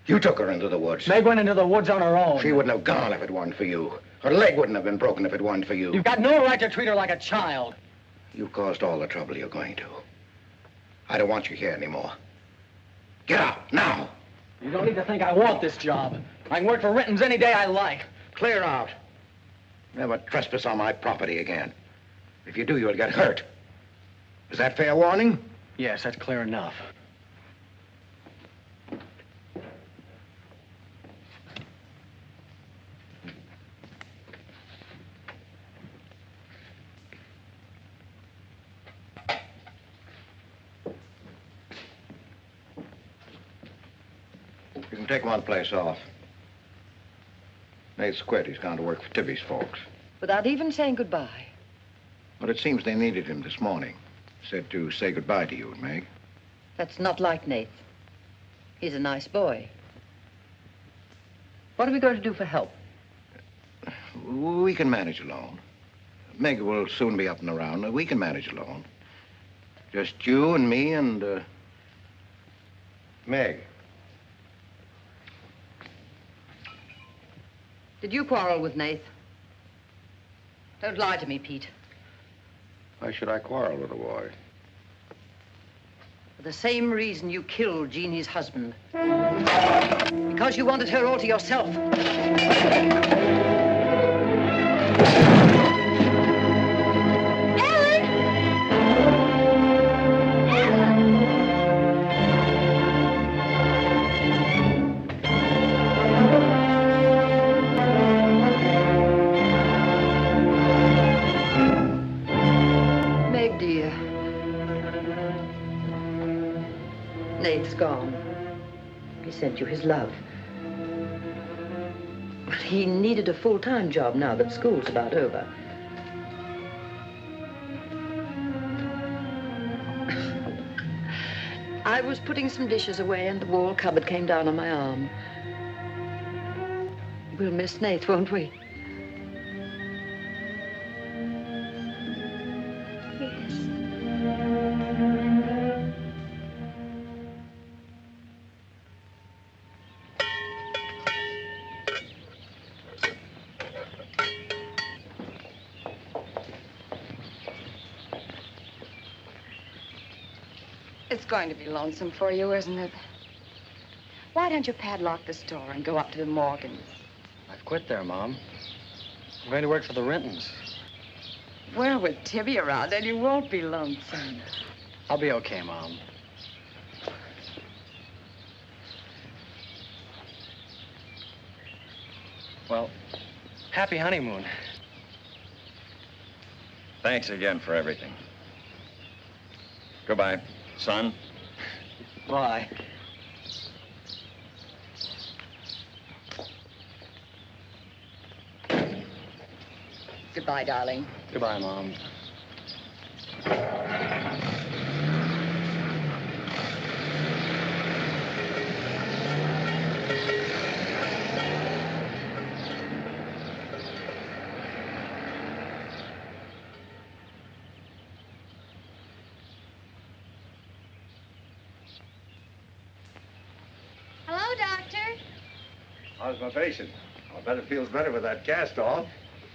You took her into the woods. Meg went into the woods on her own. She wouldn't have gone if it weren't for you. Her leg wouldn't have been broken if it weren't for you. You've got no right to treat her like a child. You caused all the trouble you're going to. I don't want you here anymore. Get out, now. You don't need to think I want this job. I can work for Renton's any day I like. Clear out. Never trespass on my property again. If you do, you'll get hurt. Is that fair warning? Yes, that's clear enough. You can take one place off. Nate's quit. He's gone to work for Tibby's folks. Without even saying goodbye. But it seems they needed him this morning. Said to say goodbye to you, Meg. That's not like Nath. He's a nice boy. What are we going to do for help? We can manage alone. Meg will soon be up and around. We can manage alone. Just you and me and, Meg. Did you quarrel with Nath? Don't lie to me, Pete. Why should I quarrel with a boy? For the same reason you killed Jeannie's husband. Because you wanted her all to yourself. Meg, dear. Nate's gone. He sent you his love. But he needed a full-time job now that school's about over. I was putting some dishes away and the wall cupboard came down on my arm. We'll miss Nath, won't we? Yes. It's going to be lonesome for you, isn't it? Why don't you padlock the store and go up to the Morgans? I've quit there, Mom. I'm going to work for the Rentons. Well, with Tibby around, then you won't be lonesome. I'll be okay, Mom. Well, happy honeymoon. Thanks again for everything. Goodbye, son. Bye. Goodbye, darling. Goodbye, Mom. Hello, Doctor. How's my patient? I bet it feels better with that cast off.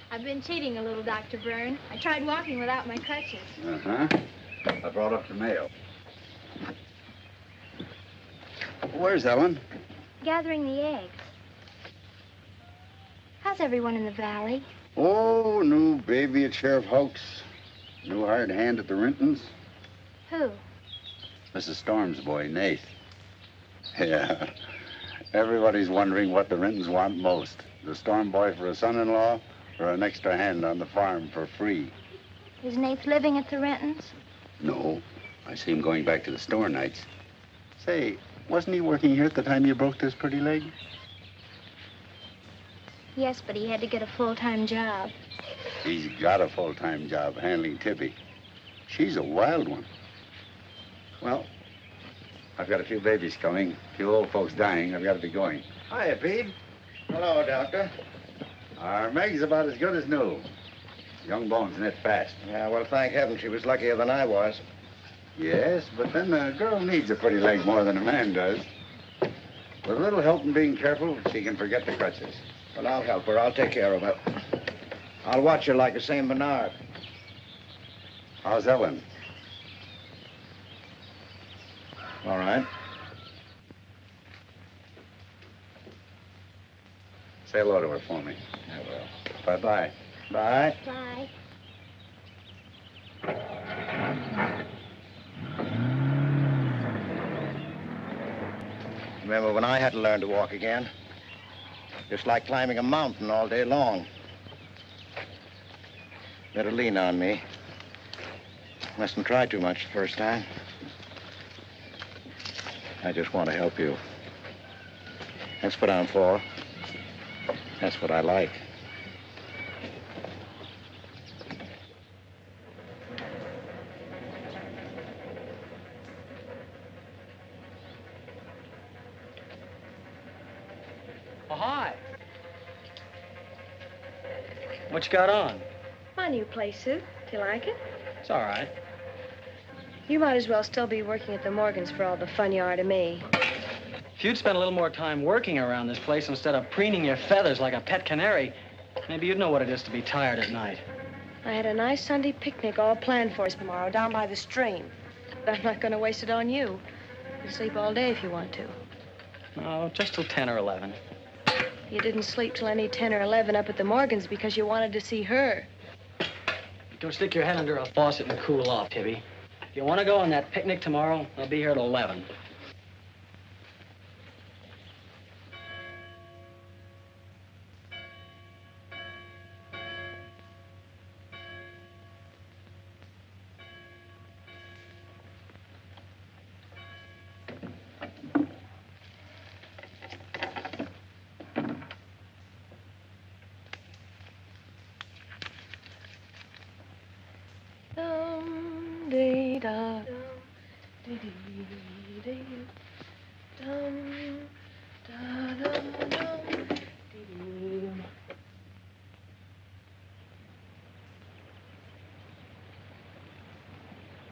I've been cheating a little, Dr. Byrne. I tried walking without my crutches. Uh-huh. I brought up the mail. Where's Ellen? Gathering the eggs. How's everyone in the valley? Oh, new baby at Sheriff Hoke's. New hired hand at the Rentons. Who? Mrs. Storm's boy, Nath. Yeah. Everybody's wondering what the Rentons want most. The Storm boy for a son-in-law or an extra hand on the farm for free. Is Nath living at the Rentons? No. I see him going back to the store nights. Say, wasn't he working here at the time you broke this pretty leg? Yes, but he had to get a full-time job. He's got a full-time job handling Tibby. She's a wild one. Well, I've got a few babies coming, a few old folks dying. I've got to be going. Hiya, Pete. Hello, Doctor. Our Meg's about as good as new. Young bones knit fast. Yeah, well, thank heaven she was luckier than I was. Yes, but then a girl needs a pretty leg more than a man does. With a little help and being careful, she can forget the crutches. Well, I'll help her. I'll take care of her. I'll watch her like a St. Bernard. How's Ellen? All right. Say hello to her for me. I will. Bye-bye. Bye. Bye. Remember when I had to learn to walk again? Just like climbing a mountain all day long. Better lean on me. Mustn't try too much the first time. I just want to help you. That's what I'm for. That's what I like. hi. What you got on? My new play suit. Do you like it? It's all right. You might as well still be working at the Morgans for all the fun you are to me. If you'd spent a little more time working around this place instead of preening your feathers like a pet canary, maybe you'd know what it is to be tired at night. I had a nice Sunday picnic all planned for us tomorrow down by the stream. But I'm not going to waste it on you. You can sleep all day if you want to. No, just till 10 or 11. You didn't sleep till any 10 or 11 up at the Morgans because you wanted to see her. Go stick your head under a faucet and cool off, Tibby. If you want to go on that picnic tomorrow, I'll be here at 11.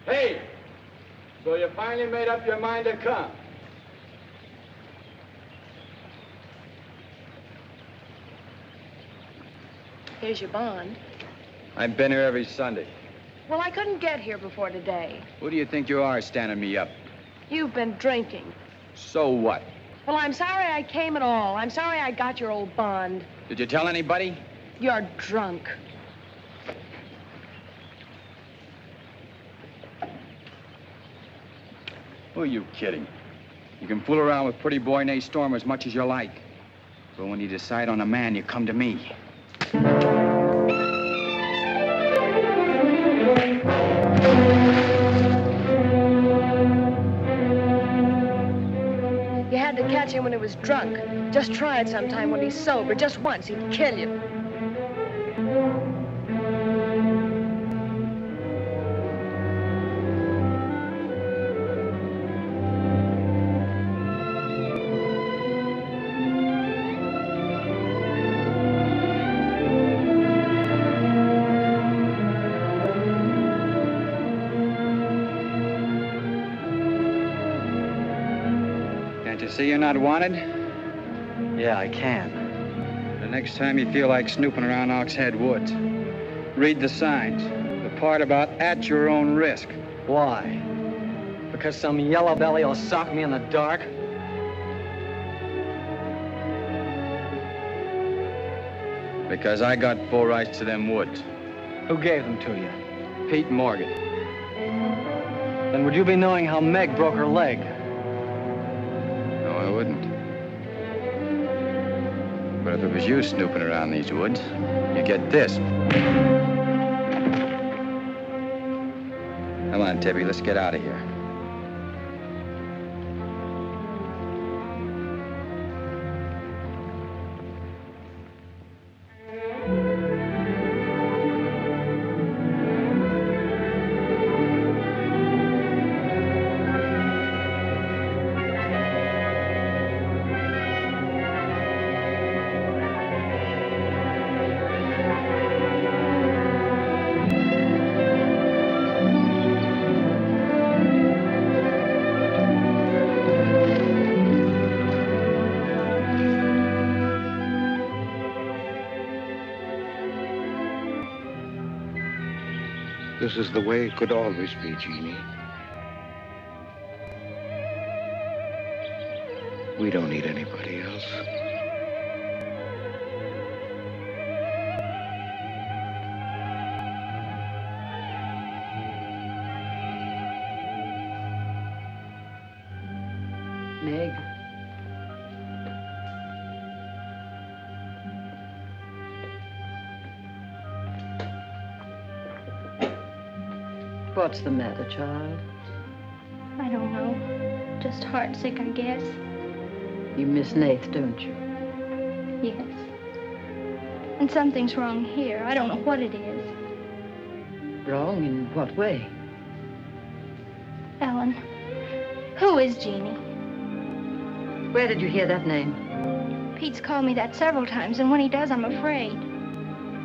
Hey, so you finally made up your mind to come? Here's your bond. I've been here every Sunday. Well, I couldn't get here before today. Who do you think you are standing me up? You've been drinking. So what? Well, I'm sorry I came at all. I'm sorry I got your old bond. Did you tell anybody? You're drunk. Who are you kidding? You can fool around with pretty boy Nath Storm as much as you like. But when you decide on a man, you come to me. You had to catch him when he was drunk. Just try it sometime when he's sober. Just once, he'd kill you. See you're not wanted? Yeah, I can. The next time you feel like snooping around Oxhead Woods, read the signs. The part about at your own risk. Why? Because some yellow belly will sock me in the dark? Because I got full rights to them woods. Who gave them to you? Pete Morgan. Then would you be knowing how Meg broke her leg? No, I wouldn't. But if it was you snooping around these woods, you get this. Come on, Tibby, let's get out of here. This is the way it could always be, Jeannie. We don't need anybody else. Meg. What's the matter, child? I don't know. Just heartsick, I guess. You miss Nath, don't you? Yes. And something's wrong here. I don't know what it is. Wrong in what way? Ellen, who is Jeannie? Where did you hear that name? Pete's called me that several times, and when he does, I'm afraid.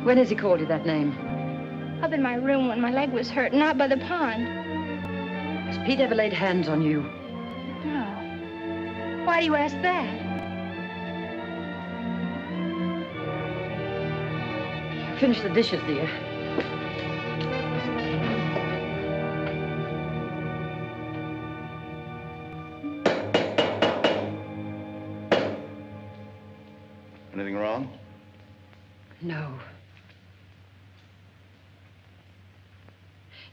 When has he called you that name? Up in my room when my leg was hurt, and out by the pond. Has Pete ever laid hands on you? No. Why do you ask that? Finish the dishes, dear. Anything wrong? No.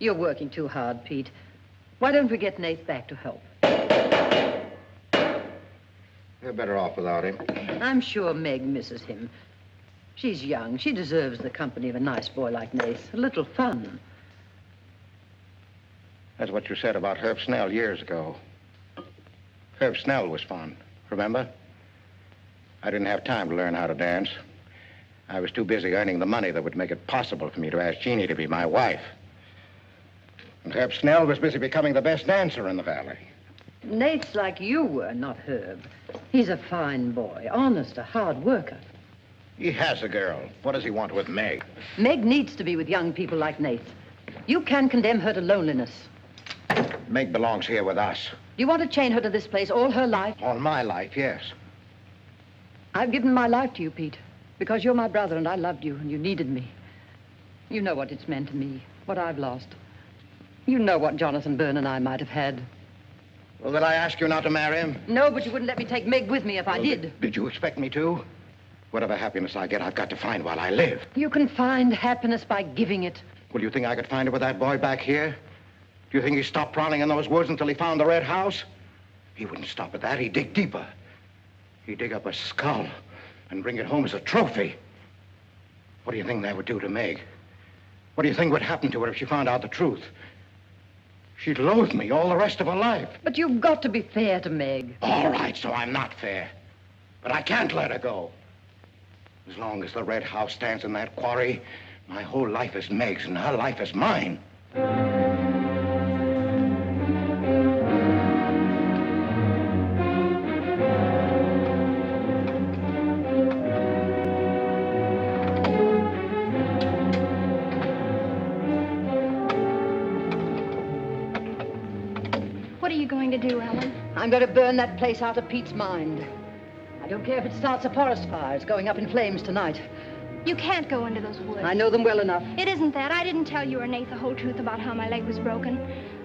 You're working too hard, Pete. Why don't we get Nath back to help? You're better off without him. I'm sure Meg misses him. She's young. She deserves the company of a nice boy like Nath. A little fun. That's what you said about Herb Snell years ago. Herb Snell was fun, remember? I didn't have time to learn how to dance. I was too busy earning the money that would make it possible for me to ask Jeannie to be my wife. And Herb Snell was busy becoming the best dancer in the valley. Nath's like you were, not Herb. He's a fine boy, honest, a hard worker. He has a girl. What does he want with Meg? Meg needs to be with young people like Nath. You can't condemn her to loneliness. Meg belongs here with us. You want to chain her to this place all her life? All my life, yes. I've given my life to you, Pete, because you're my brother and I loved you and you needed me. You know what it's meant to me, what I've lost. You know what Jonathan Byrne and I might have had. Well, did I ask you not to marry him? No, but you wouldn't let me take Meg with me if I did. Did you expect me to? Whatever happiness I get, I've got to find while I live. You can find happiness by giving it. Well, you think I could find it with that boy back here? Do you think he stopped prowling in those woods until he found the red house? He wouldn't stop at that. He'd dig deeper. He'd dig up a skull and bring it home as a trophy. What do you think that would do to Meg? What do you think would happen to her if she found out the truth? She'd loathe me all the rest of her life. But you've got to be fair to Meg. All right, so I'm not fair. But I can't let her go. As long as the red house stands in that quarry, my whole life is Meg's and her life is mine. What are you going to do, Ellen? I'm going to burn that place out of Pete's mind. I don't care if it starts a forest fire. It's going up in flames tonight. You can't go into those woods. I know them well enough. It isn't that. I didn't tell you or Nath the whole truth about how my leg was broken.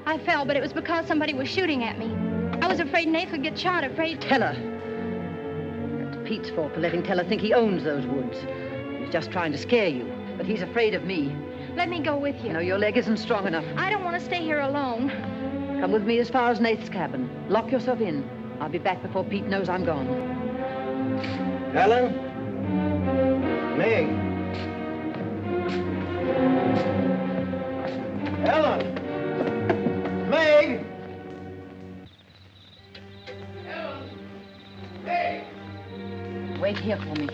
I fell, but it was because somebody was shooting at me. I was afraid Nath would get shot, afraid... Tell her. That's Pete's fault for letting Teller think he owns those woods. He's just trying to scare you, but he's afraid of me. Let me go with you. No, your leg isn't strong enough. I don't want to stay here alone. Come with me as far as Nath's cabin. Lock yourself in. I'll be back before Pete knows I'm gone. Ellen? Meg? Ellen? Meg? Ellen? Meg? Wait here for me.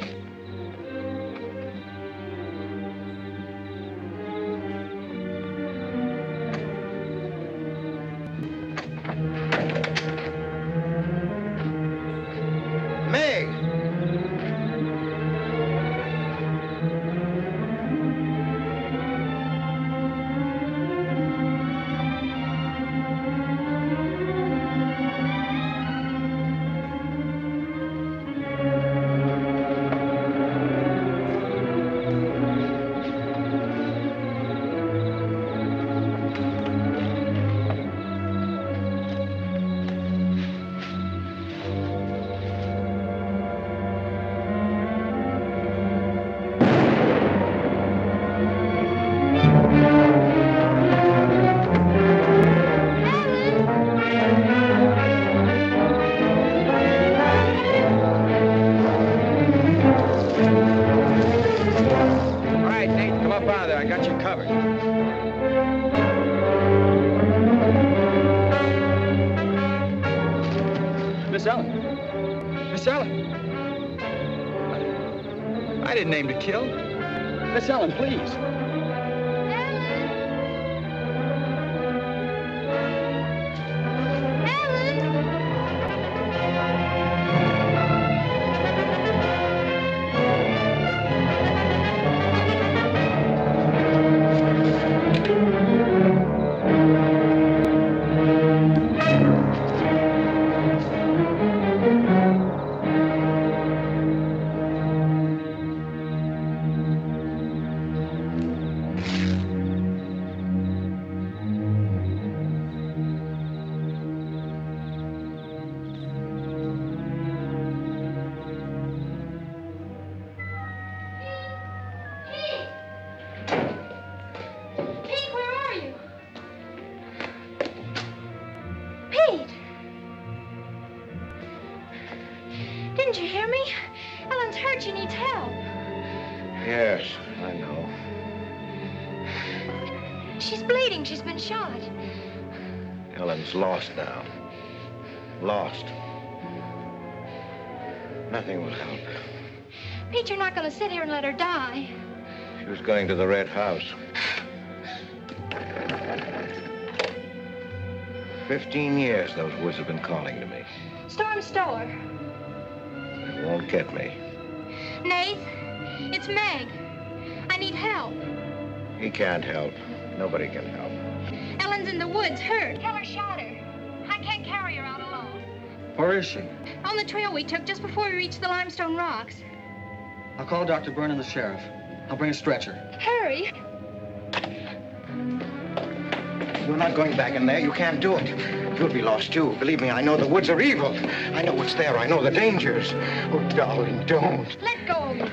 Miss Ellen. Miss Ellen. I didn't aim to kill. Miss Ellen, please. hurt. She needs help. Yes, I know. She's bleeding. She's been shot. Ellen's lost now. Lost. Nothing will help. Pete, you're not going to sit here and let her die. She was going to the Red House. 15 years those woods have been calling to me. Storm Store. They won't get me. Nath, it's Meg. I need help. He can't help. Nobody can help. Ellen's in the woods, hurt. Keller shot her. I can't carry her out alone. Where is she? On the trail we took just before we reached the limestone rocks. I'll call Dr. Byrne and the sheriff. I'll bring a stretcher. Hurry. You're not going back in there. You can't do it. You'll be lost, too. Believe me, I know the woods are evil. I know what's there. I know the dangers. Oh, darling, don't. Let go of me.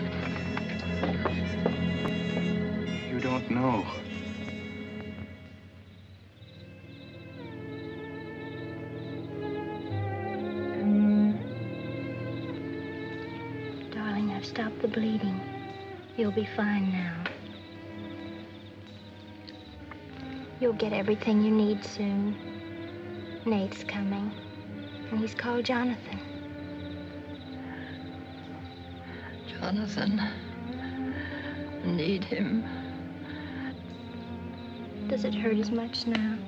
You don't know. Darling, I've stopped the bleeding. You'll be fine now. You'll get everything you need soon. Nate's coming, and he's called Jonathan. Jonathan, I need him. Does it hurt as much now?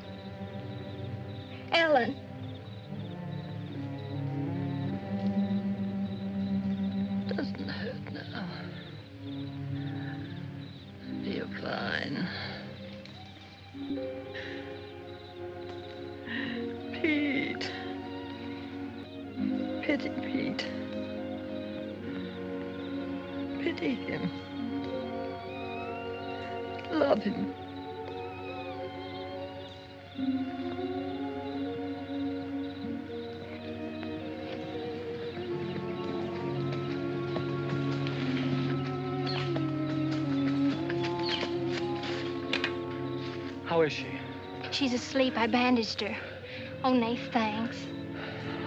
Ellen. Doesn't hurt now. You're fine. Pete. Pity Pete. Pity him. Love him. How is she? She's asleep. I bandaged her. Oh, Nath, thanks.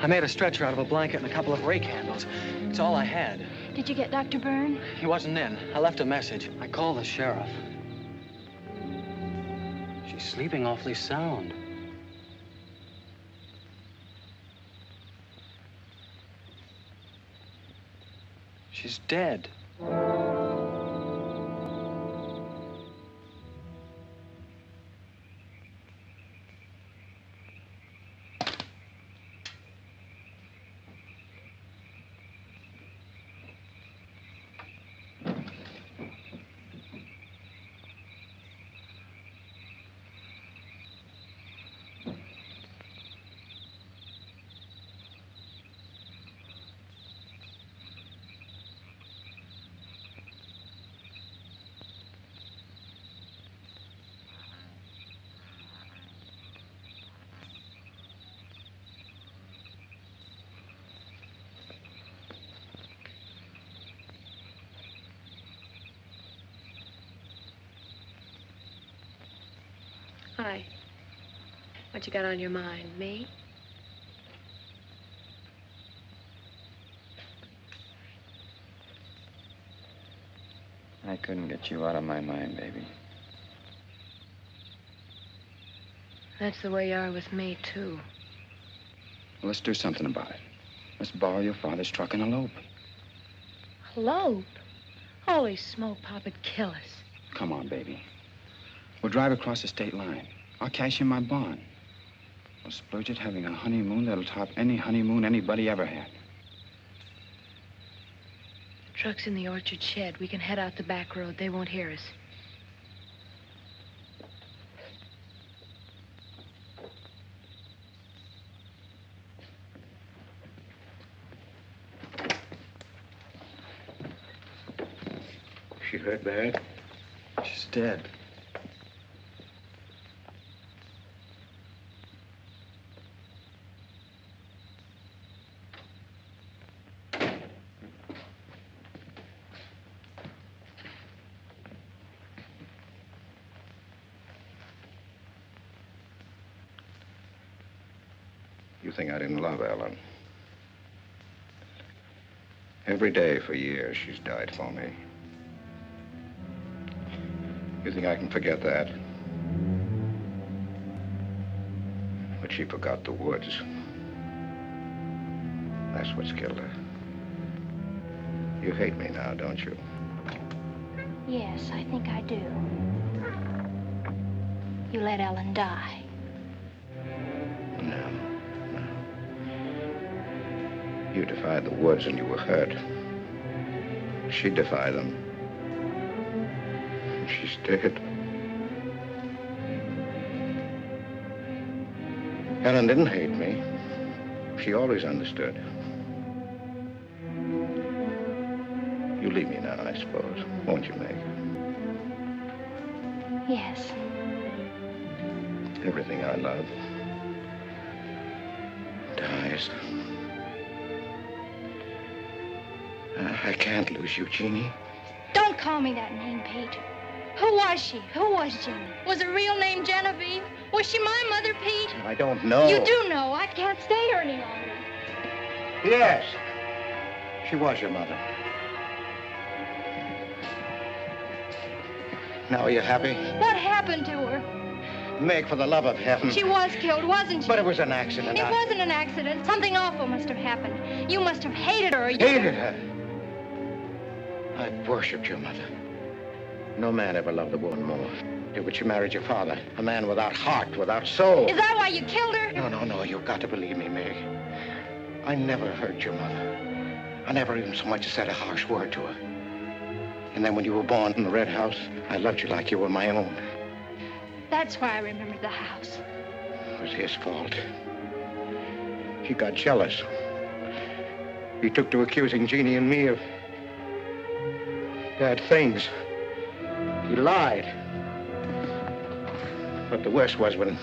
I made a stretcher out of a blanket and a couple of rake handles. It's all I had. Did you get Dr. Byrne? He wasn't in. I left a message. I called the sheriff. She's sleeping awfully sound. She's dead. Hi. What you got on your mind? Me? I couldn't get you out of my mind, baby. That's the way you are with me, too. Well, let's do something about it. Let's borrow your father's truck and elope. Elope? Holy smoke, Pop, it'd kill us. Come on, baby. We'll drive across the state line. I'll cash in my bond. We'll splurge it having a honeymoon that'll top any honeymoon anybody ever had. The truck's in the orchard shed. We can head out the back road. They won't hear us. She hurt bad? She's dead. You think I didn't love Ellen? Every day for years, she's died for me. You think I can forget that? But she forgot the woods. That's what's killed her. You hate me now, don't you? Yes, I think I do. You let Ellen die. No. You defied the woods and you were hurt. She defied them. And she's dead. Ellen didn't hate me. She always understood. You leave me now, I suppose, won't you, Meg? Yes. Everything I love dies. I can't lose you, Jeannie. Don't call me that name, Pete. Who was she? Who was Jeannie? Was her real name Genevieve? Was she my mother, Pete? I don't know. You do know. I can't stay here any longer. Yes. She was your mother. Now, are you happy? What happened to her? Meg, for the love of heaven. She was killed, wasn't she? But it was an accident. It wasn't an accident. Something awful must have happened. You must have hated her. Hated her? I worshipped your mother. No man ever loved a woman more. But you married your father, a man without heart, without soul. Is that why you killed her? No, you've got to believe me, Meg. I never hurt your mother. I never even so much as said a harsh word to her. And then when you were born in the Red House, I loved you like you were my own. That's why I remembered the house. It was his fault. He got jealous. He took to accusing Jeannie and me of bad things. He lied. But the worst was when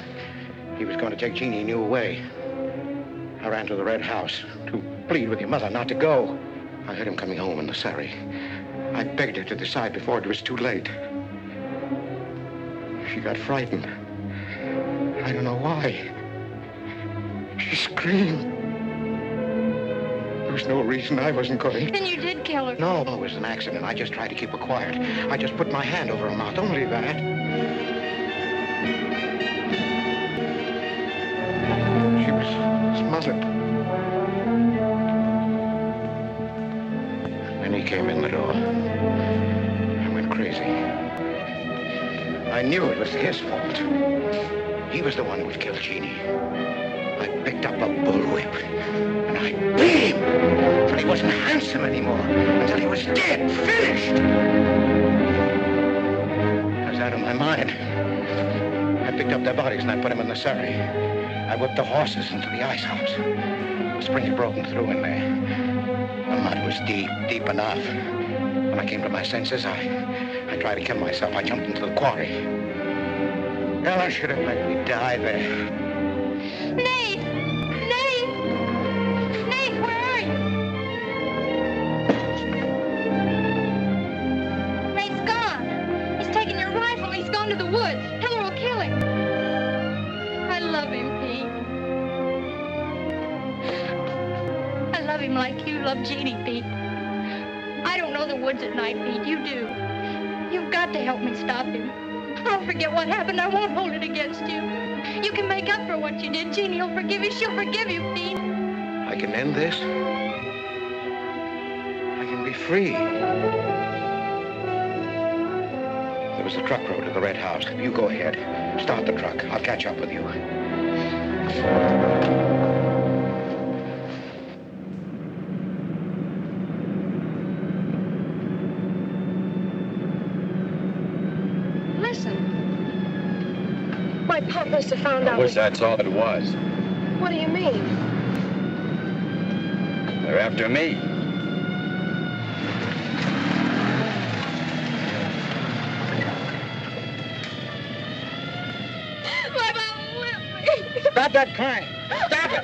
he was going to take Jeannie and you away. I ran to the Red House to plead with your mother not to go. I heard him coming home in the surrey. I begged her to decide before it was too late. She got frightened. I don't know why. She screamed. There was no reason I wasn't going. Then you did kill her. No, it was an accident. I just tried to keep her quiet. I just put my hand over her mouth, only that. She was smothered. Then he came in the door. I went crazy. I knew it was his fault. He was the one who would kill Jeannie. I picked up a bullwhip and I beat him until he wasn't handsome anymore, until he was dead, finished. I was out of my mind. I picked up their bodies and I put them in the surrey. I whipped the horses into the ice house. The spring had broken through in there. The mud was deep, deep enough. When I came to my senses, I tried to kill myself. I jumped into the quarry. Ellen should have let me die there. Nath! Nath! Nath, where are you? Nath's gone. He's taken your rifle. He's gone to the woods. Heller will kill him. I love him, Pete. I love him like you love Jeannie, Pete. I don't know the woods at night, Pete. You do. You've got to help me stop him. I'll forget what happened. I won't hold it against you. You can make up for what you did. Jeannie will forgive you. She'll forgive you, Pete. I can end this. I can be free. There was a truck road to the Red House. You go ahead. Start the truck. I'll catch up with you. My pop must have found out. I wish that's all it was. What do you mean? They're after me. My mom whipped me. Stop that crying. Stop it.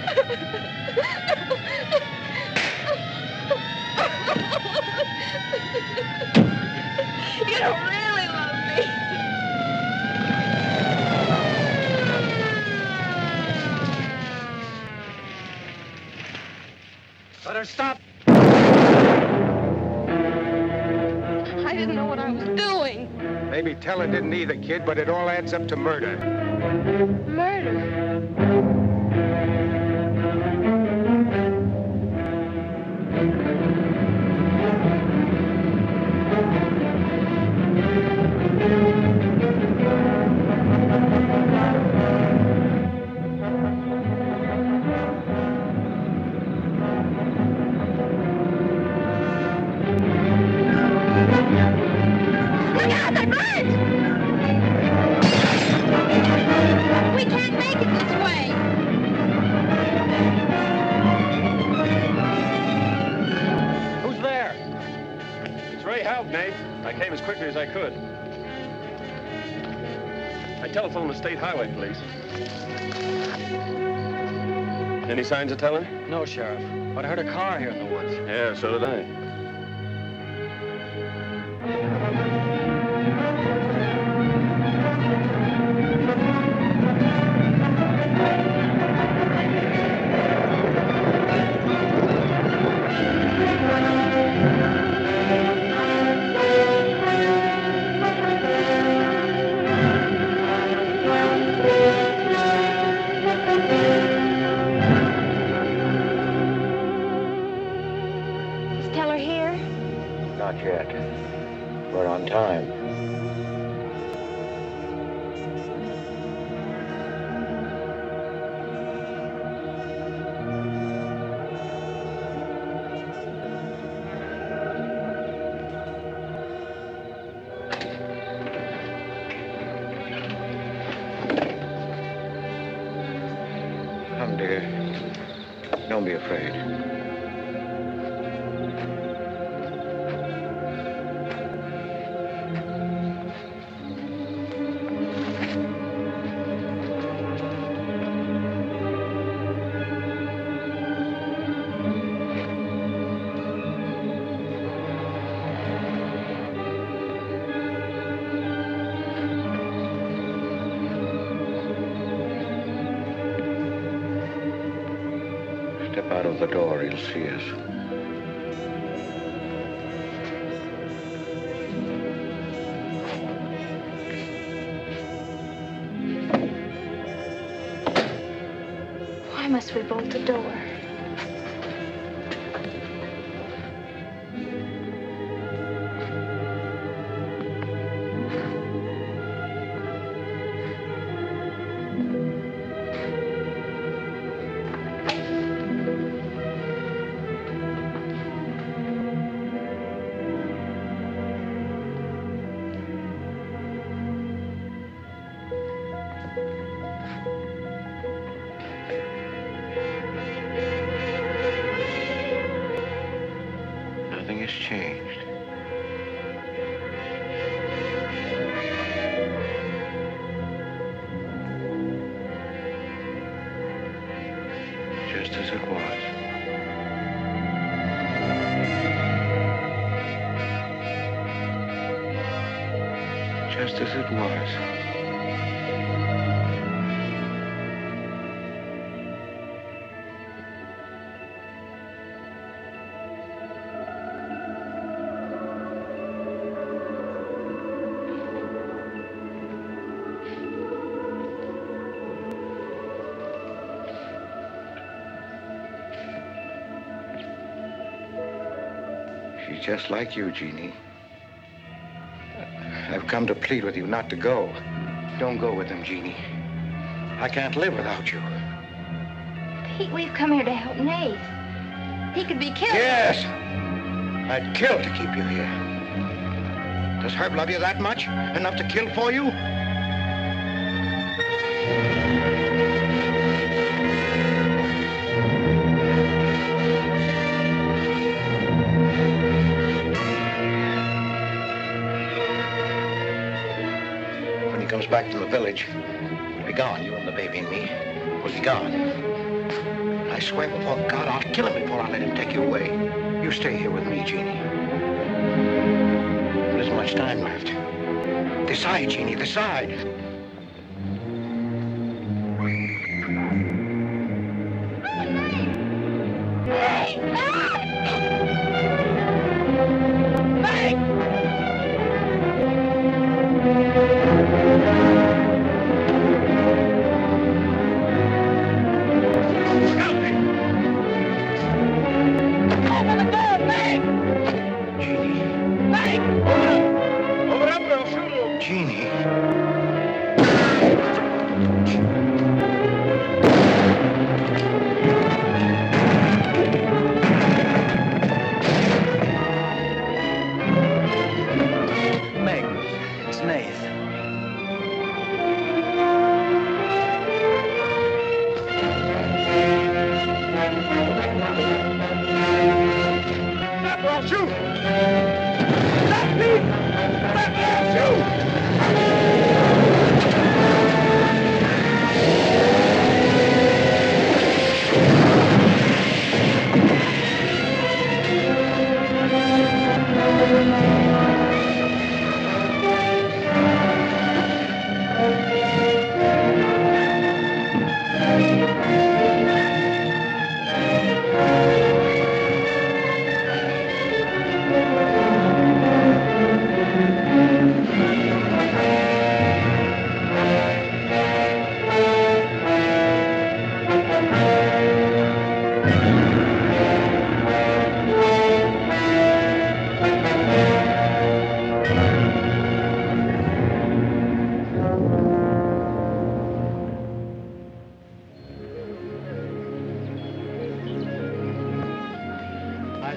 You don't really love me. Let her stop. telling didn't either, kid, but it all adds up to murder. Murder? As I could. I telephoned the state highway police. Any signs of telling? No, Sheriff. But I heard a car here in the woods. Yeah, so did I. Come, dear. Don't be afraid. Step out of the door, he'll see us. Why must we bolt the door? Nothing has changed. Just as it was. Just as it was. She's just like you, Jeannie. I've come to plead with you not to go. Don't go with them, Jeannie. I can't live without you. Pete, we've come here to help Nath. He could be killed. Yes! I'd kill to keep you here. Does Herb love you that much? Enough to kill for you? When he comes back to the village, we'll be gone, you and the baby and me. We'll be gone. I swear before God, I'll kill him before I let him take you away. You stay here with me, Jeannie. There isn't much time left. Decide, Jeannie, decide. Hey!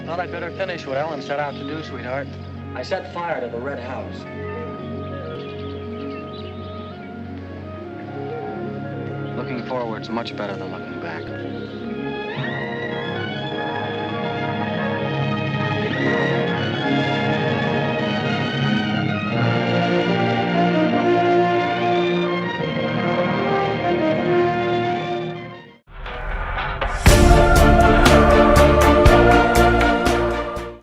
Thought I'd better finish what Ellen set out to do, sweetheart. I set fire to the red house. Looking forward's much better than looking back.